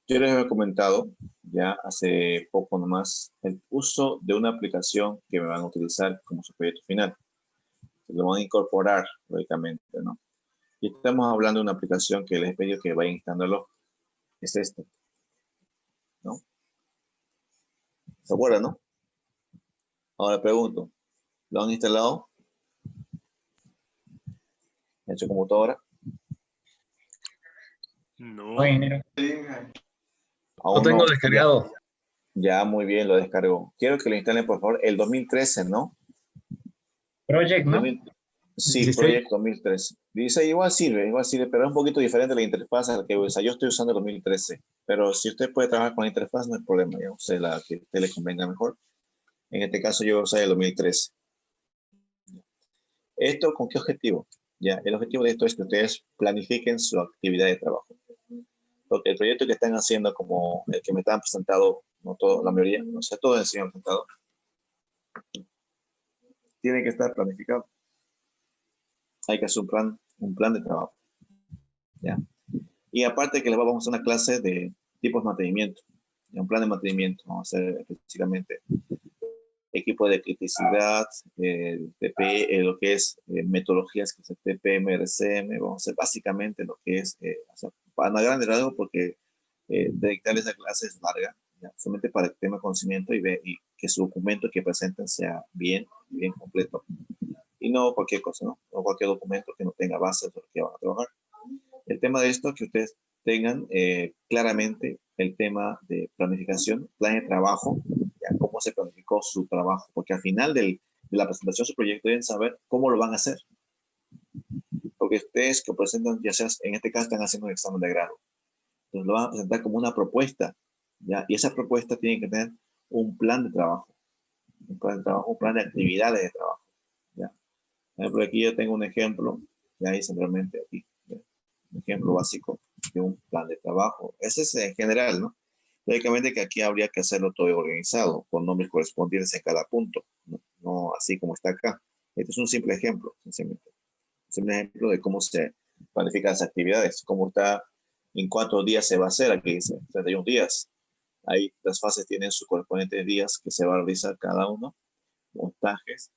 Yo les he comentado ya hace poco nomás el uso de una aplicación que me van a utilizar como su proyecto final. Lo van a incorporar, lógicamente, ¿no? Y estamos hablando de una aplicación que les he pedido que vayan instalando. Es este, ¿no? ¿Se acuerdan, no? Ahora pregunto, ¿lo han instalado en su computadora? No, ingeniero. Lo Aún tengo no. descargado. Ya, muy bien, lo descargó. Quiero que lo instalen, por favor, el 2013, ¿no? Project, ¿no? Sí, 16. Project 2013. Dice, igual sirve, pero es un poquito diferente la interfaz a la que usa. Yo estoy usando el 2013, pero si usted puede trabajar con la interfaz, no hay problema, ya use la que a usted le convenga mejor. En este caso, yo usé el 2013. ¿Esto con qué objetivo? Ya, el objetivo de esto es que ustedes planifiquen su actividad de trabajo. Porque el proyecto que están haciendo, como el que me están presentado, no todo, la mayoría, no sé, todo el señor presentado, tiene que estar planificado. Hay que hacer un plan de trabajo. ¿Ya? Y aparte que les vamos a hacer una clase de tipos de mantenimiento, un plan de mantenimiento. Vamos a hacer específicamente equipo de criticidad, lo que es metodologías, que es el TPM, RCM. Vamos a hacer básicamente lo que es, o sea, para una gran grado, porque dedicar esa clase es larga, ¿ya? Solamente para el tema de conocimiento y que su documento que presenten sea bien completo. Y no cualquier cosa, ¿no? O cualquier documento que no tenga bases de lo que van a trabajar. El tema de esto es que ustedes tengan claramente el tema de planificación, plan de trabajo, ya, cómo se planificó su trabajo, porque al final de la presentación de su proyecto deben saber cómo lo van a hacer. Porque ustedes que presentan, ya sea en este caso están haciendo un examen de grado, entonces lo van a presentar como una propuesta, ¿ya? Y esa propuesta tiene que tener un plan de trabajo, un plan de actividades de trabajo, ¿ya? Por ejemplo, aquí yo tengo un ejemplo, ya hice realmente aquí, ¿ya? Un ejemplo básico de un plan de trabajo. Ese es en general, ¿no? Lógicamente que aquí habría que hacerlo todo organizado, con nombres correspondientes en cada punto, no así como está acá. Este es un simple ejemplo, sencillamente. Un simple ejemplo de cómo se planifican las actividades, cómo está, en cuántos días se va a hacer. Aquí dice 31 días. Ahí las fases tienen sus correspondientes días que se va a realizar cada uno, montajes.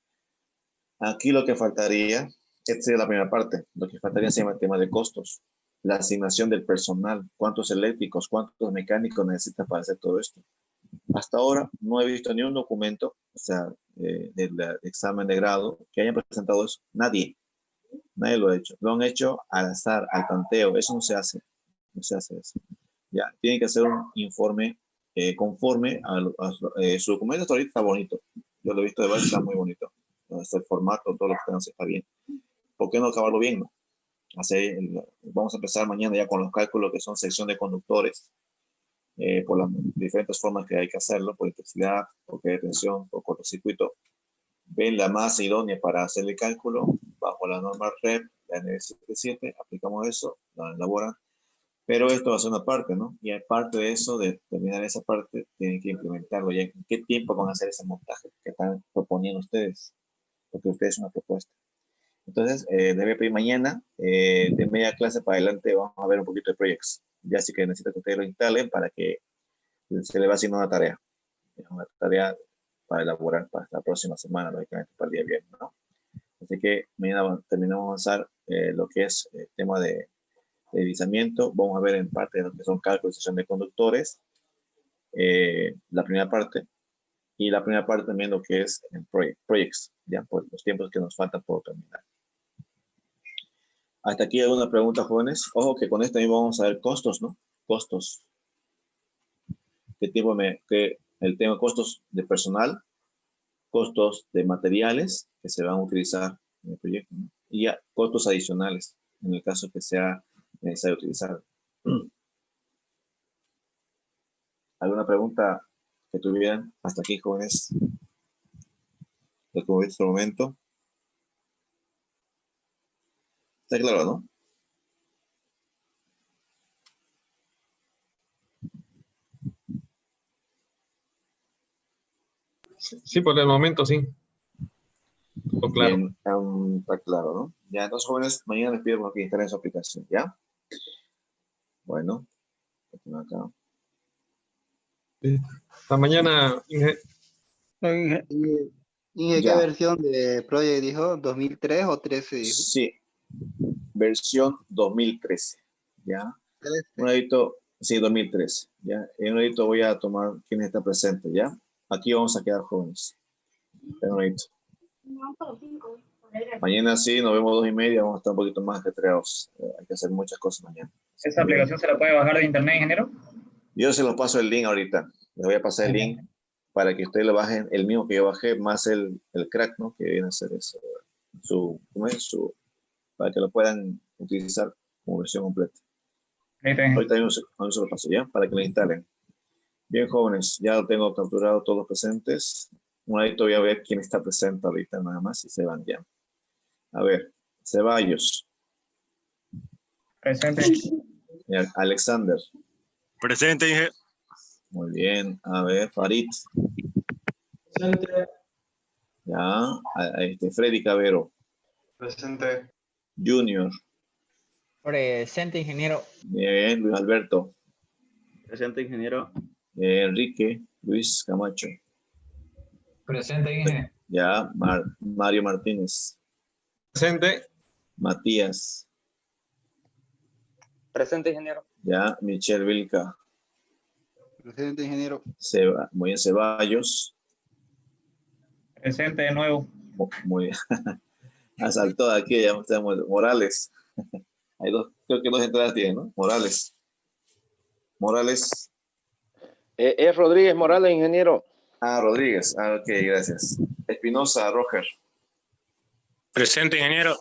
Aquí lo que faltaría, esta sería la primera parte, lo que faltaría se llama el tema de costos, la asignación del personal, cuántos eléctricos, cuántos mecánicos necesita para hacer todo esto. Hasta ahora no he visto ni un documento, o sea, del examen de grado que hayan presentado eso. Nadie lo ha hecho. Lo han hecho al azar, al tanteo. Eso no se hace. No se hace eso. Ya, tienen que hacer un informe conforme a su documento. Hasta ahorita está bonito. Yo lo he visto de verdad, está muy bonito. Entonces, el formato, todo lo que tengan está bien. ¿Por qué no acabarlo bien? No? Vamos a empezar mañana ya con los cálculos que son sección de conductores, por las diferentes formas que hay que hacerlo, por intensidad, por qué de tensión, por cortocircuito. Ven la masa idónea para hacer el cálculo bajo la norma REP, la N77, aplicamos eso, la elaboran. Pero esto va a ser una parte, ¿no? Y aparte de eso, de terminar esa parte, tienen que implementarlo ya. ¿En qué tiempo van a hacer ese montaje que están proponiendo ustedes? Porque ustedes es una propuesta. Entonces, debe pedir mañana, de media clase para adelante, vamos a ver un poquito de proyectos. Ya sí que necesito que ustedes lo instalen para que se le va haciendo una tarea para elaborar para la próxima semana, lógicamente, para el día viernes, ¿no? Así que mañana terminamos de avanzar lo que es el tema de deslizamiento. Vamos a ver en parte de lo que son cálculos de conductores, la primera parte, y la primera parte también lo que es en projects, ya por los tiempos que nos faltan por terminar. Hasta aquí alguna pregunta, jóvenes. Ojo que con esto también vamos a ver costos, ¿no? Costos. ¿Qué tiempo el tema de costos de personal, costos de materiales que se van a utilizar en el proyecto, ¿no? Y ya costos adicionales en el caso que sea necesario utilizar. ¿Alguna pregunta que tuvieran hasta aquí, jóvenes? ¿De este momento? Está claro, ¿no? Sí, por el momento sí. Todo claro. Bien, está claro, ¿no? Ya, entonces, jóvenes, mañana les pido por que instalen su aplicación, ¿ya? Bueno, acá. Hasta mañana, Inge. ¿Y qué Ya. versión de Project dijo? ¿2003 o 13 dijo? Sí, versión 2013, ¿ya? 13. Un ladito, sí, 2013, ¿ya? En un ladito voy a tomar quién está presente, ¿ya? Aquí vamos a quedar jóvenes. En un ladito. Mañana sí, nos vemos 2:30, vamos a estar un poquito más ajetreados. Hay que hacer muchas cosas mañana. ¿Esa aplicación se la puede bajar de internet, ingeniero? Yo se los paso el link ahorita. Les voy a pasar el link para que ustedes lo bajen, el mismo que yo bajé, más el crack, ¿no? Que viene a ser eso, para que lo puedan utilizar como versión completa. Ahorita mismo se lo paso, ¿ya? Para que lo instalen. Bien, jóvenes, ya lo tengo capturado todos los presentes. Un ladito voy a ver quién está presente ahorita nada más y se van ya. A ver, Ceballos. Presente. Alexander. Presente, Inge. Muy bien. A ver, Farid. Presente. Ya. Freddy Cabero. Presente. Junior. Presente, ingeniero. Bien, Luis Alberto. Presente, ingeniero. Enrique Luis Camacho. Presente, ingeniero. Ya. Mario Martínez. Presente. Matías. Presente, ingeniero. Ya. Michelle Vilca. Presente, ingeniero. Muy bien, Ceballos. Presente de nuevo. Muy bien. Asaltó aquí, ya estamos. Morales. Hay dos, creo que dos entradas tienen, ¿no? Morales. Es Rodríguez Morales, ingeniero. Ah, Rodríguez. Ah, ok, gracias. Espinosa, Roger. Presente, ingeniero.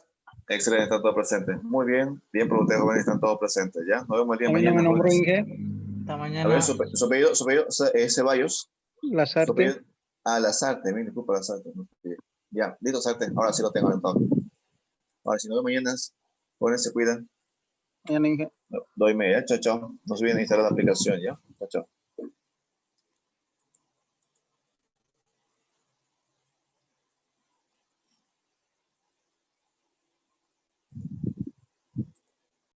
Excelente, están todos presentes. Muy bien. Bien por ustedes, jóvenes, están todos presentes, ¿ya? Nos vemos el día de A mí no mañana. me nombró jóvenes. Inge. Hasta A mañana. ver, su apellido es Ceballos. Lazarte. Lazarte, me disculpa, Lazarte. Ya, listo, Lazarte. Ahora sí lo tengo anotado. Ahora, si nos vemos mañana, jóvenes, se cuidan. Mañana, Inge. 2:30. Chao, chao. No se olviden de instalar la aplicación, ¿ya? Chao, chao.